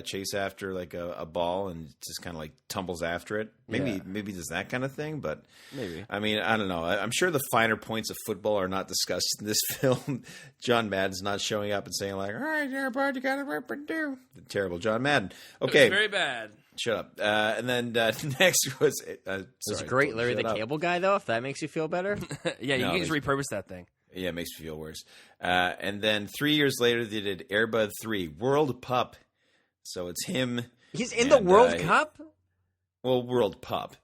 chase after a ball and just kind of tumbles after it? Maybe does that kind of thing, but maybe. I mean, I don't know. I'm sure the finer points of football are not discussed in this film. John Madden's not showing up and saying all right, Air Bud, you got to do. Terrible John Madden. Okay, it was very bad. Shut up. And then next was it was great, Larry the Cable Guy, though. If that makes you feel better. Yeah, you can just repurpose that thing. Yeah, it makes me feel worse. And then 3 years later, they did Air Bud 3, World Pup. So it's him. He's in the World Cup? Well, World Pup.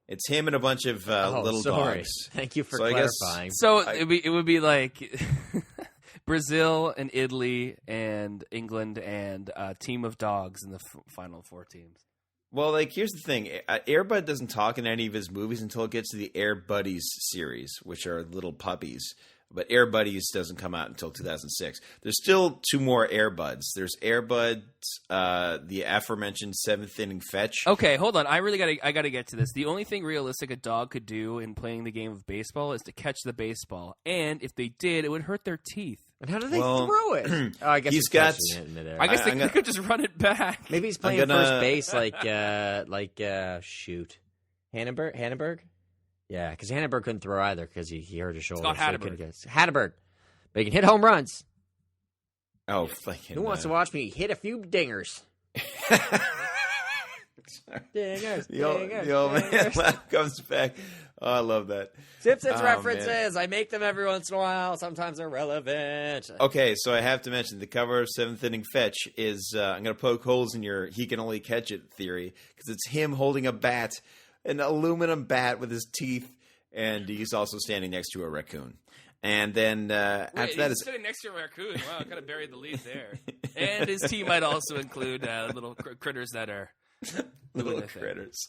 It's him and a bunch of little dogs. Thank you for clarifying. It would be like Brazil and Italy and England and a team of dogs in the final 4 teams. Well, here's the thing. Air Bud doesn't talk in any of his movies until it gets to the Air Buddies series, which are little puppies. But Air Buddies doesn't come out until 2006. There's still 2 more Air Buds. There's Air Buds, the aforementioned 7th inning fetch. Okay, hold on. I gotta get to this. The only thing realistic a dog could do in playing the game of baseball is to catch the baseball. And if they did, it would hurt their teeth. And how do they throw it? I guess he's got. I guess they could just run it back. Maybe he's playing first base shoot. Hannenberg? Yeah, because Hannenberg couldn't throw either because he hurt his shoulder. It's called Hannenberg. But he can hit home runs. Oh, fucking. Who wants to watch me hit a few dingers? Dingers. The old man laugh comes back. Oh, I love that. Simpsons references. Man. I make them every once in a while. Sometimes they're relevant. Okay, so I have to mention the cover of 7th Inning Fetch is, I'm going to poke holes in your he can only catch it theory, because it's him holding a bat, an aluminum bat with his teeth, and he's also standing next to a raccoon. And then after that is sitting next to a raccoon. Wow, kind of buried the lead there. And his team might also include little critters that are little critters.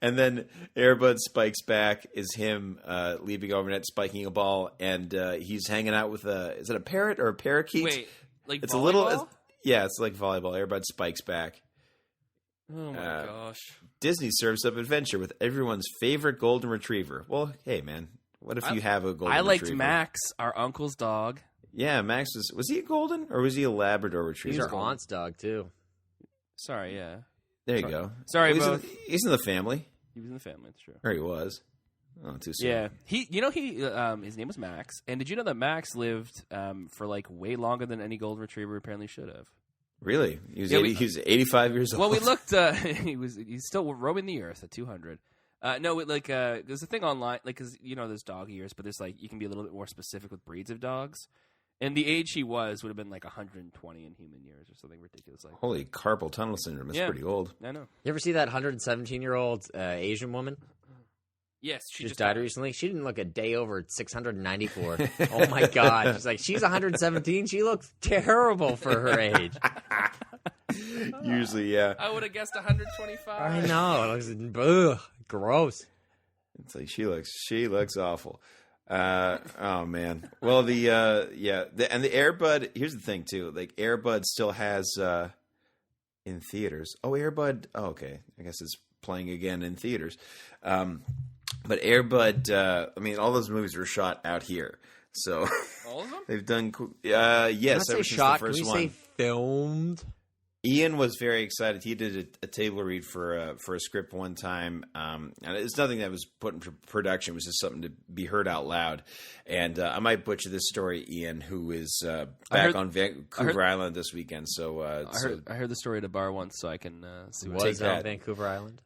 And then Air Bud Spikes Back is him leaping over net, spiking a ball, and he's hanging out with is it a parrot or a parakeet? Wait, like it's volleyball? It's like volleyball. Air Bud Spikes Back. Oh my gosh! Disney serves up adventure with everyone's favorite golden retriever. Well, hey man, what if you have a golden retriever? I liked Max, our uncle's dog. Yeah, Max was he a golden or was he a Labrador retriever? He's our aunt's dog too. Sorry, yeah. There you go. Sorry, well, he's in the family. He was in the family. That's true. Or he was. Oh, too soon. Yeah, his name was Max, and did you know that Max lived for like way longer than any golden retriever apparently should have? Really? He was he was 85 years old. Well, we looked. He's still roaming the earth at 200. No, there's a thing online, like, because there's dog years, but there's like you can be a little bit more specific with breeds of dogs. And the age he was would have been like 120 in human years or something ridiculous like that. Holy carpal tunnel syndrome. That's pretty old. I know. You ever see that 117-year-old Asian woman? Yes, she just died recently. She didn't look a day over 694. Oh my God! She's 117. She looks terrible for her age. Usually, yeah. I would have guessed 125. I know. It looks gross. It's like she looks awful. Oh man. Well, the Airbud. Here's the thing too. Like Airbud still has in theaters. Oh, Airbud. Oh, okay. I guess it's playing again in theaters. But Airbud. I mean, all those movies were shot out here. So all of them. They've done. Yes, ever since shot. the first Can we one. say filmed? Ian was very excited. He did a table read for a script one time, and it's nothing that was put in production. It was just something to be heard out loud. And I might butcher this story, Ian, who is back on Vancouver Island this weekend. So I heard the story at a bar once, so I can see what was on Vancouver Island.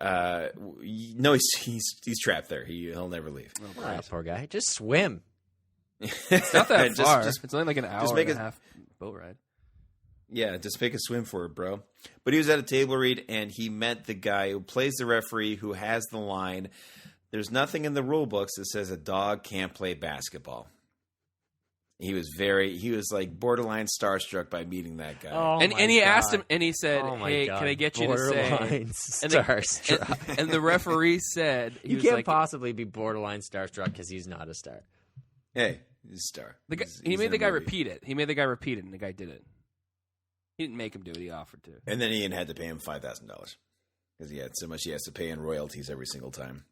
No, he's trapped there. He'll never leave. Oh, poor guy. Just swim. It's not that far. It's only like an hour and a half boat ride. Yeah, just make a swim for it, bro. But he was at a table read, and he met the guy who plays the referee, who has the line, "There's nothing in the rule books that says a dog can't play basketball." He was like borderline starstruck by meeting that guy. Oh, and he asked him, and he said, "Hey, God. can I get you to say?" Starstruck. And the referee said, "You can't possibly be borderline starstruck because he's not a star." Hey, he's a star. He made the guy repeat it. And the guy did it. He didn't make him do it. He offered to. And then Ian had to pay him $5,000 because he had so much he has to pay in royalties every single time.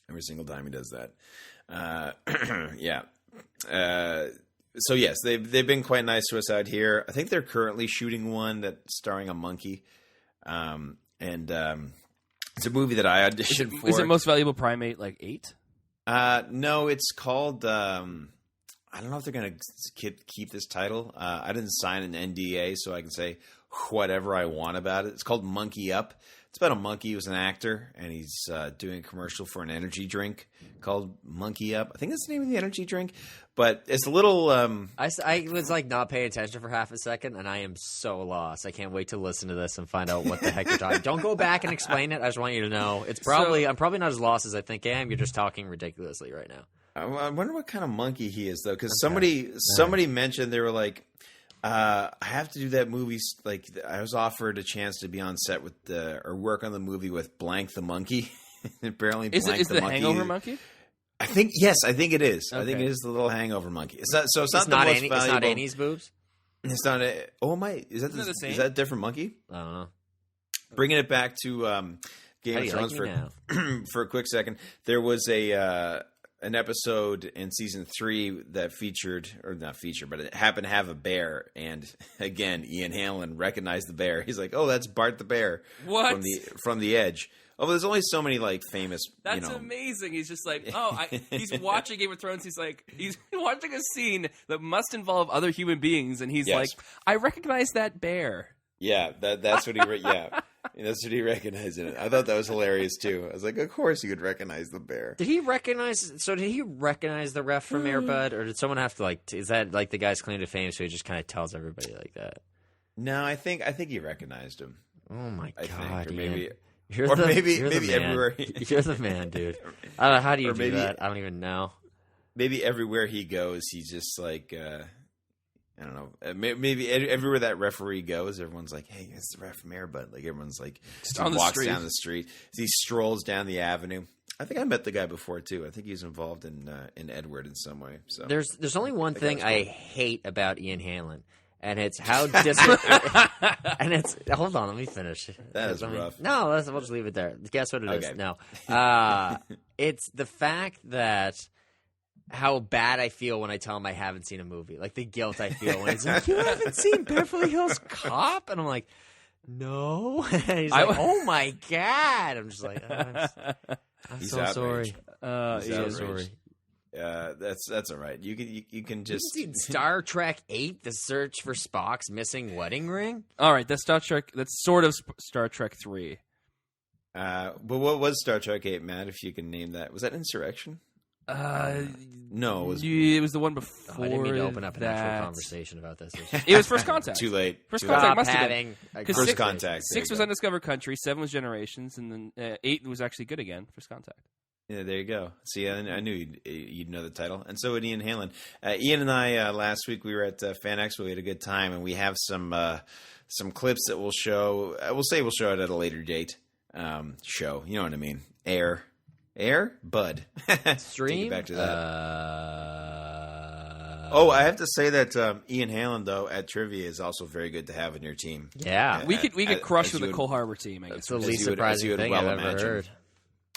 Every single time he does that. Yeah. So yes, they've been quite nice to us out here. I think they're currently shooting one that's starring a monkey. And it's a movie that I auditioned for. Is it Most Valuable Primate like 8? No, it's called. I don't know if they're going to keep this title. I didn't sign an NDA, so I can say whatever I want about it. It's called Monkey Up. It's about a monkey who's an actor, and he's doing a commercial for an energy drink called Monkey Up. I think that's the name of the energy drink, but it's a little. I was like not paying attention for half a second, and I am so lost. I can't wait to listen to this and find out what the heck you're talking. Don't go back and explain it. I just want you to know I'm probably not as lost as I think I am. You're just talking ridiculously right now. I wonder what kind of monkey he is, though, because somebody mentioned, they were like, I have to do that movie. Like, I was offered a chance to be on set with or work on the movie with Blank the monkey. Apparently, is the monkey, Hangover monkey? I think it is. Okay. I think it is the little Hangover monkey. It's not the most valuable. It's not Annie's boobs. It's not. Is that the same? Is that a different monkey? I don't know. Bringing it back to Game of Thrones for a quick second, there was an episode in season 3 that but it happened to have a bear, and again, Ian Hanlin recognized the bear. He's like, "Oh, that's Bart the bear." What? From the Edge. Oh, there's only so many like famous. That's amazing. He's just like, he's watching Game of Thrones. He's like, he's watching a scene that must involve other human beings, and he's like, I recognize that bear. Yeah, that's what he. Yeah. That's what he recognized in it. I thought that was hilarious too. I was like, of course you could recognize the bear. Did he recognize the ref from Airbud, or did someone have to is that like the guy's claim to fame, so he just kind of tells everybody like that? No, I think he recognized him. Oh my God, or maybe maybe everywhere. You're the man, dude. I don't know, how do you do that? I don't even know. Maybe everywhere he goes, he's just like. I don't know. Maybe everywhere that referee goes, everyone's like, "Hey, it's the ref from Airbud." Like everyone's like, walks down the street. He strolls down the avenue. I think I met the guy before too. I think he's involved in Edward in some way. So there's only one thing I hate about Ian Hanlin, and it's how and it's hold on, let me finish. That is rough. No, we'll just leave it there. Guess what it is? No, it's the fact that. How bad I feel when I tell him I haven't seen a movie. Like the guilt I feel when he's like, "You haven't seen Beverly Hills Cop?" And I'm like, "No." And he's like, "Oh my God." I'm just like, I'm He's so outraged. sorry. He's so outraged. sorry. That's all right. You can just Have you seen Star Trek 8: The Search for Spock's Missing Wedding Ring? All right, that's Star Trek. That's sort of Star Trek 3. But what was Star Trek 8, Matt? If you can name that, was that Insurrection? No, it was the one before. I didn't mean to open up an that. actual conversation about this. It was First Contact. Too late. First Too Contact Stop must have been. having a 'Cause First six- Contact. 6 was Undiscovered Country, 7 was Generations, and then 8 was actually good again. First Contact. Yeah, there you go. See, I knew you'd know the title, and so would Ian Hanlin. Ian and I last week we were at Fan Expo. We had a good time, and we have some clips that we'll show. We'll show it at a later date. Show, you know what I mean? Air, bud. Stream? Take it back to that. Oh, I have to say that Ian Hanlin, though, at trivia is also very good to have in your team. Yeah. We could crush as with you the would- Cole Harbor team. I guess. It's the as least you would- as you surprising would thing well I've ever imagine. heard.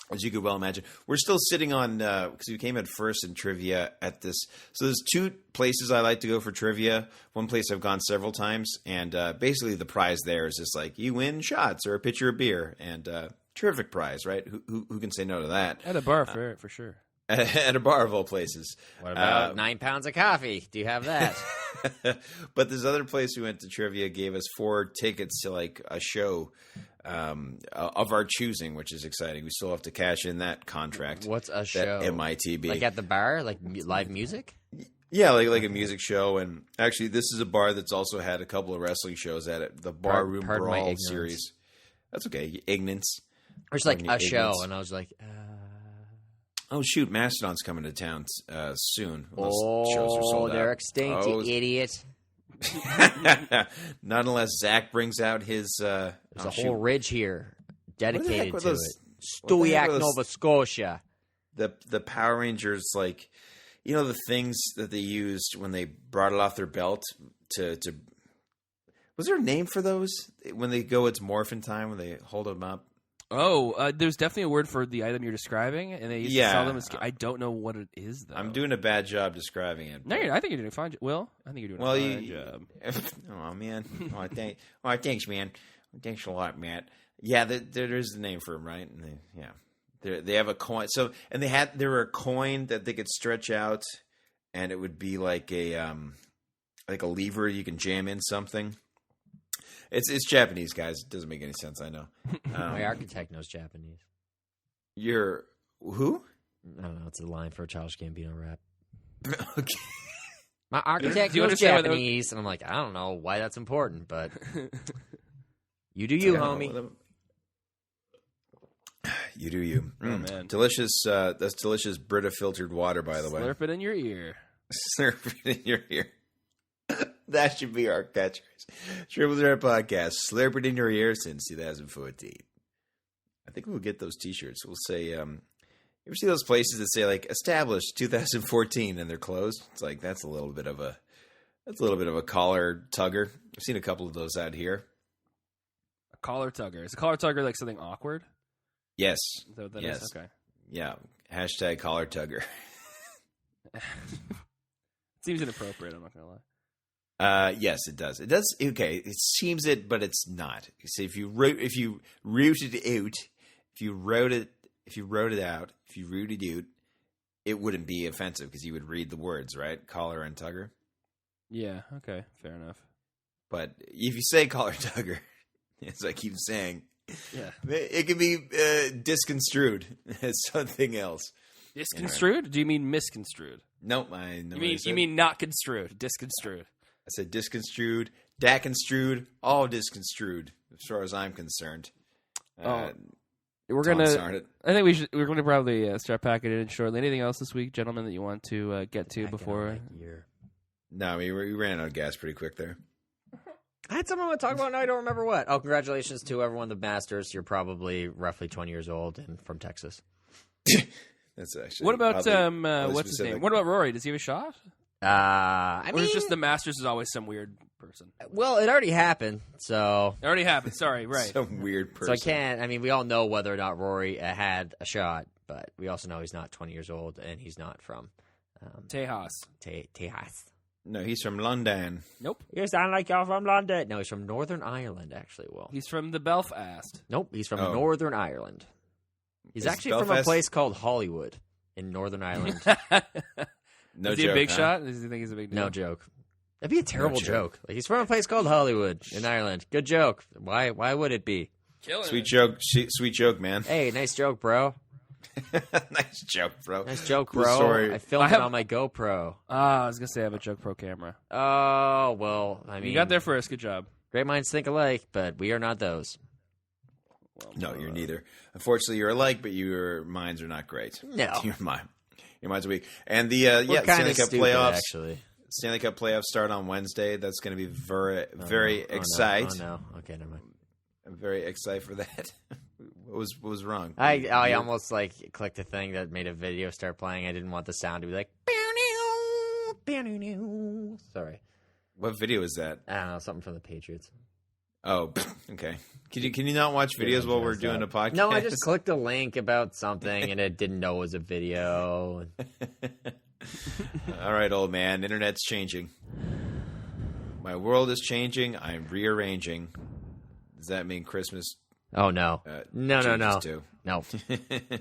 As you could well imagine. We're still sitting on, because we came at first in trivia at this. So there's 2 places I like to go for trivia. One place I've gone several times, and basically the prize there is just like, you win shots or a pitcher of beer, and terrific prize, right? Who can say no to that? At a bar for sure. At a bar of all places. What about 9 pounds of coffee? Do you have that? But this other place we went to trivia gave us 4 tickets to like a show of our choosing, which is exciting. We still have to cash in that contract. What's a That show? MITB. Like at the bar? Like live music? Yeah, like a music show. And actually, this is a bar that's also had a couple of wrestling shows at it. The Barroom Pardon my Brawl ignorance. series. That's okay. Ignorance. Or just like Pardon a me, show, ignorance. and I was like, Oh, shoot. Mastodon's coming to town soon. Those shows are sold they're out. extinct, Oh, you idiot. Not unless Zach brings out his... There's a whole ridge here dedicated were to those- it. what the heck Stuyak, were those- Nova Scotia. The Power Rangers, like, you know, the things that they used when they brought it off their belt to was there a name for those when they go it's morphin time when they hold them up? Oh, there's definitely a word for the item you're describing, and they used to sell them as. I don't know what it is though. I'm doing a bad job describing it. No, I think you're doing a fine. Will, I think you're doing a fine job. Oh man, thanks, man. Thanks a lot, Matt. Yeah, there is the name for them, right? And they have a coin. So and there were a coin that they could stretch out, and it would be like a lever you can jam in something. It's Japanese, guys. It doesn't make any sense. I know. My architect knows Japanese. You're who? I don't know. It's a line for a Childish Gambino rap. Okay. My architect Do you knows understand what that was- Japanese, and I'm like, I don't know why that's important, but you do you, homie. You do you. Oh, man. Delicious. That's delicious Brita filtered water, by the way. Slurp it in your ear. Slurp it in your ear. That should be our catchphrase. Triple Threat Podcast. Slurp it in your ear since 2014. I think we'll get those T-shirts. We'll say, you ever see those places that say like established 2014 and they're closed? It's like that's a little bit of a collar tugger. I've seen a couple of those out here. A collar tugger. Is a collar tugger like something awkward? Yes. Is that what that Yes. is? Okay. Yeah. Hashtag collar tugger. Seems inappropriate. I'm not gonna lie. Yes, it does. It does. Okay, it seems it, but it's not. So if you wrote it out, it wouldn't be offensive because you would read the words, right? Collar and tugger. Yeah. Okay. Fair enough. But if you say collar tugger, as I keep saying, Yeah. it can be disconstrued as something else. Disconstrued? Do you mean misconstrued? Nope. I know. You mean not construed? Disconstrued. I said disconstrued, daconstrued, all disconstrued as far as I'm concerned. We're Tom gonna. Sarnett. I think we're gonna probably start packing it in shortly. Anything else this week, gentlemen, that you want to get to before? No, we ran out of gas pretty quick there. I had something I want to talk about, and I don't remember what. Oh, congratulations to everyone, the Masters. You're probably roughly 20 years old and from Texas. That's actually. What about oddly what's his specific. name? What about Rory? Does he have a shot? I Or mean, is just the Masters is always some weird person? well, it already happened, so It already happened. Sorry, right? Some weird person. so I can't. I mean, we all know whether or not Rory had a shot, but we also know he's not 20 years old and he's not from Tejas. Tejas. No, he's from London. Nope. You sound like you're from London. No, he's from Northern Ireland, actually. Will. He's from the Belfast. Nope, he's from Oh. Northern Ireland. He's actually from a place called Hollywood in Northern Ireland. No Is he joke, a big huh? shot? Does he think he's a big deal? No joke. That'd be a terrible joke. Like, he's from a place called Hollywood in Ireland. Good joke. Why would it be? Sweet joke, man. Hey, nice joke, bro. Nice joke, bro. Nice joke, Cool bro. story. I filmed it on my GoPro. I was gonna say I have a Joke Pro camera. Oh, well, I mean, You got there first. Good job. great minds think alike, but we are not those. No, you're neither. Unfortunately, you're alike, but your minds are not great. No. Your minds are weak. And the We're Stanley Cup stupid, playoffs. actually. Stanley Cup playoffs start on Wednesday. That's going to be very exciting. Oh, no. Okay, never mind. I'm very excited for that. What was wrong? I almost clicked a thing that made a video start playing. I didn't want the sound to be like. Sorry. What video is that? I don't know, something from the Patriots. Oh, okay. Can you not watch videos while we're doing a podcast? No, I just clicked a link about something and it didn't know it was a video. All right, old man. Internet's changing. My world is changing. I'm rearranging. Does that mean Christmas? Oh no. No. Too? No.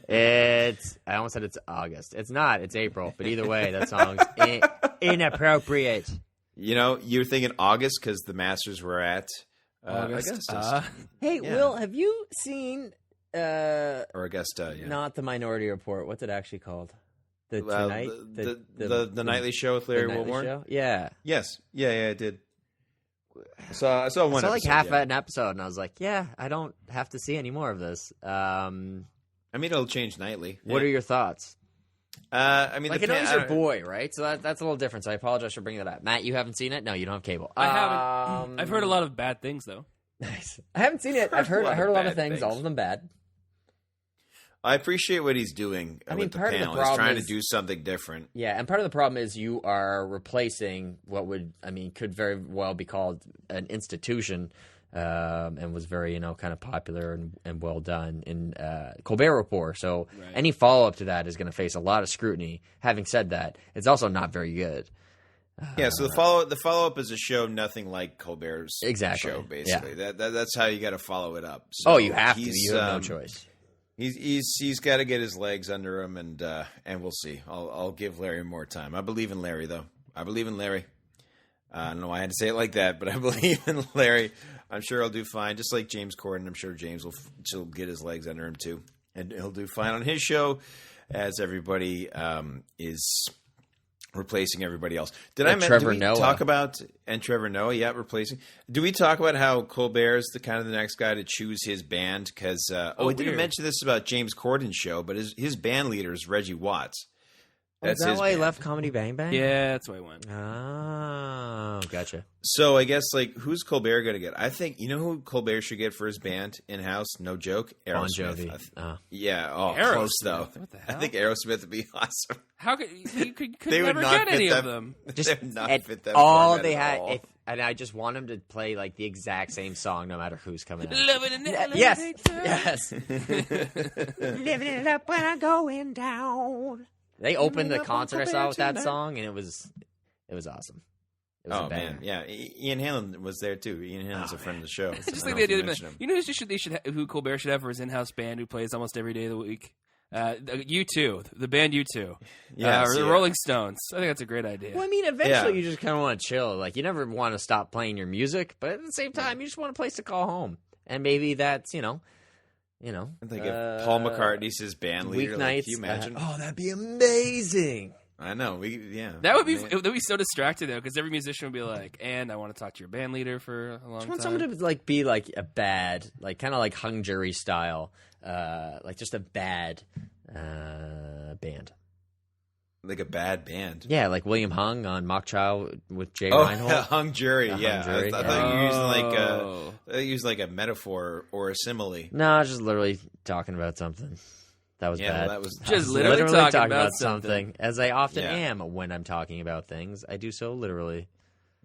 I almost said it's August. It's not. It's April. But either way, that song's inappropriate. You know, you're thinking August because the Masters were at Augusta. Hey, Yeah. Will, have you seen Or Augusta, yeah. not the Minority Report? What's it actually called? The Tonight? The nightly show with Larry the Nightly Wilmore? Show? Yeah. Yes. Yeah, I did. I saw one I saw episode, like half yeah. an episode, and I was like, yeah, I don't have to see any more of this. I mean, it'll change nightly. What are your thoughts? I mean, Like, I know he's your boy, right? So that's a little different. So I apologize for bringing that up. Matt, you haven't seen it? No, you don't have cable. I haven't. I've heard a lot of bad things though. Nice. I haven't seen it. I heard a lot of things, all of them bad. I appreciate what he's doing with the part of the panel. He's problem trying is- to do something different. Yeah, and part of the problem is you are replacing what could very well be called an institution, and was very, kind of popular and well done in Colbert Report. So any follow up to that is going to face a lot of scrutiny. Having said that, it's also not very good. Yeah, so the follow up is a show nothing like Colbert's show, basically. Yeah. That's how you got to follow it up. So You have to. You have no choice. He's got to get his legs under him, and we'll see. I'll give Larry more time. I believe in Larry, though. I believe in Larry. I don't know why I had to say it like that, but I believe in Larry. I'm sure he'll do fine, just like James Corden. I'm sure James will get his legs under him too, and he'll do fine on his show, as everybody is replacing everybody else. Did we talk about Trevor Noah? Yeah, replacing. Do we talk about how Colbert's the next guy to choose his band? Because we didn't mention this about James Corden's show, but his band leader is Reggie Watts. That's his why he band. left Comedy Bang Bang? Yeah, that's why I went. Oh, gotcha. So I guess who's Colbert going to get? I think who Colbert should get for his band in house. No joke, Bon Aerosmith. Jovi. Yeah, Aerosmith? close though. What the I hell? think Aerosmith would be awesome. How could you could They would never not get fit any that- of them? Just They would not at fit that all format they at had, all. and I just want them to play the exact same song, no matter who's coming out. Love it in the Yes, elevator. yes. Living it up when I'm going down. They opened the concert I saw with that song, and it was awesome. It was a banger. Man, yeah. Ian Hanlin was there too. Ian Hanlin's a friend of the show. Just I like don't the idea know if you that mentioned him. you know who Colbert should have for his in-house band who plays almost every day of the week. U2, the band U2, Yes, or the yeah. Rolling Stones. I think that's a great idea. Well, I mean, eventually Yeah. you just kind of want to chill. You never want to stop playing your music, but at the same time, you just want a place to call home. And maybe that's, I think if Paul McCartney's his band leader, weeknights. can you imagine? That'd be amazing. I know. That would be so distracting though, because every musician would be like, "And I want to talk to your band leader for a long I time." want someone to be a bad, kind of like hung jury style, just a bad band. Like a bad band. Yeah, like William Hung on Mock Trial with Jay Oh, Reinhold. hung jury. A Yeah, hung jury, I yeah. thought you were Oh. using like a metaphor or a simile. No, I was just literally talking about something. That was Yeah, bad. that was Just I was literally talking about something. as I often Yeah. am when I'm talking about things. I do so literally,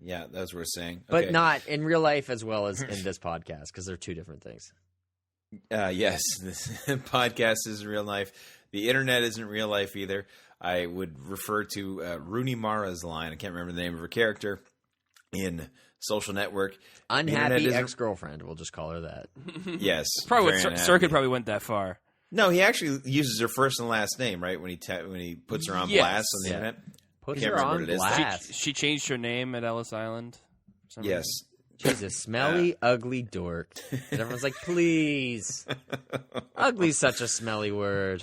Yeah, that's what we're saying. but Okay. not in real life as well as in this podcast because they're two different things. Yes, this podcast is real life. The internet isn't real life either. I would refer to Rooney Mara's line. I can't remember the name of her character in Social Network. The internet Unhappy isn't- ex-girlfriend. We'll just call her that. Yes, Probably very what unhappy. Circuit probably went that far. No, he actually uses her first and last name, right? When he puts her on blast on the internet. Puts her on blast. She changed her name at Ellis Island. Yes. She's a smelly, ugly dork. And everyone's like, please. Ugly's such a smelly word.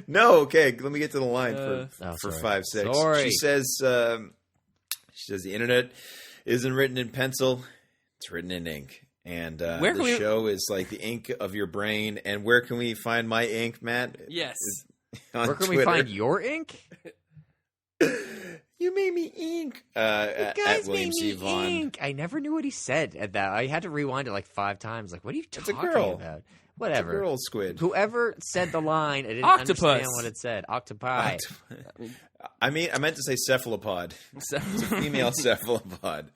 No, okay. Let me get to the line for 5-6. Sorry. She says the internet isn't written in pencil; it's written in ink. And the show is like the ink of your brain. And where can we find my ink, Matt? Yes. Where can we find your ink? You made me ink. At William C. Vaughn. Ink. I never knew what he said at that. I had to rewind it like 5 times. Like, what are you talking about? Whatever. It's a girl squid. Whoever said the line, I didn't Octopus. understand what it said. Octopi. I meant to say cephalopod. It's a female cephalopod.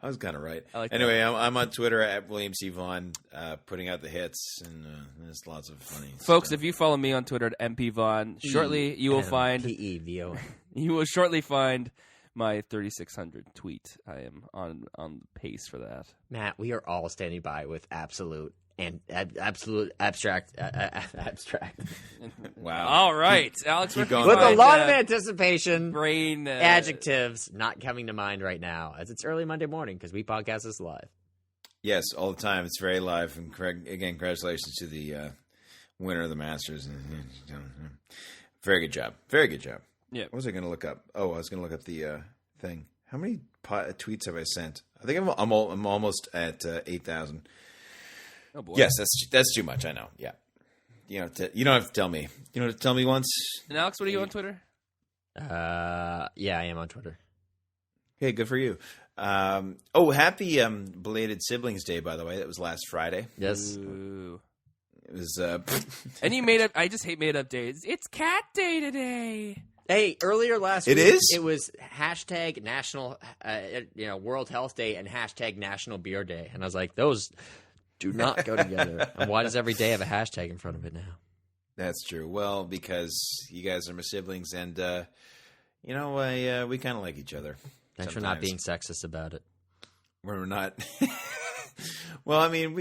I was kind of right. Anyway, I'm on Twitter at William C. Vaughn, putting out the hits, and there's lots of funny folks. stuff. If you follow me on Twitter at mpvaughn, shortly you will find you will shortly find my 3600 tweet. I am on pace for that. Matt, we are all standing by with absolute abstract. Wow. All right, Alex. Keep going. With a lot of anticipation, brain adjectives not coming to mind right now, as it's early Monday morning because we podcast this live. Yes, all the time. It's very live. And again, congratulations to the winner of the Masters. Very good job. Very good job. Yeah. What was I going to look up? Oh, I was going to look up the thing. How many tweets have I sent? I think I'm almost at 8,000. Oh boy. Yes, that's too much. I know. Yeah. You don't have to tell me. You don't have to tell me once. And Alex, what are you on Twitter? Yeah, I am on Twitter. Okay, good for you. Happy belated Siblings Day, by the way. That was last Friday. Yes. Ooh. It was. And you made up. I just hate made up days. It's Cat Day today. Hey, earlier last week, is? It was hashtag National, World Health Day and hashtag National Beer Day, and I was like, those do not go together. And why does every day have a hashtag in front of it now? That's true. Well, because you guys are my siblings, and we kind of like each other. Thanks for not being sexist about it. We're not. Well, I mean,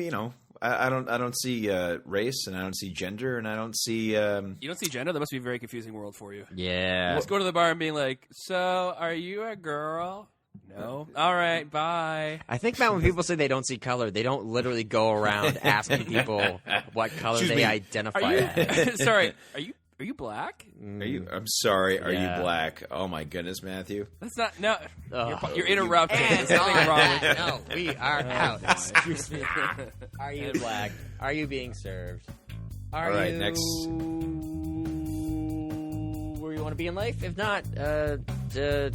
I don't see race, and I don't see gender, and I don't see. You don't see gender? That must be a very confusing world for you. Yeah. Let's go to the bar and being like, "So, are you a girl?" No. All right. Bye. I think, Matt, when people say they don't see color, they don't literally go around asking people what color they identify as. Sorry. Are you black? I'm sorry. Are you black? Oh my goodness, Matthew. That's not. No. You're interrupting. There's nothing wrong with it. No, we are out. Excuse me. Are you black? Are you being served? All right. Next. Where you want to be in life? If not,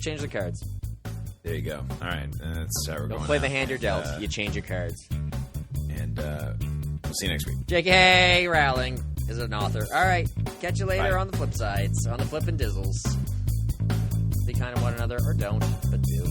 change the cards. There you go. All right. That's how we're going. Don't play the out. hand you're dealt. You change your cards. And we'll see you next week. J.K. Rowling is an author. All right. Catch you later on the flip sides. On the flip and dizzles. Be kind to one another or don't, but do.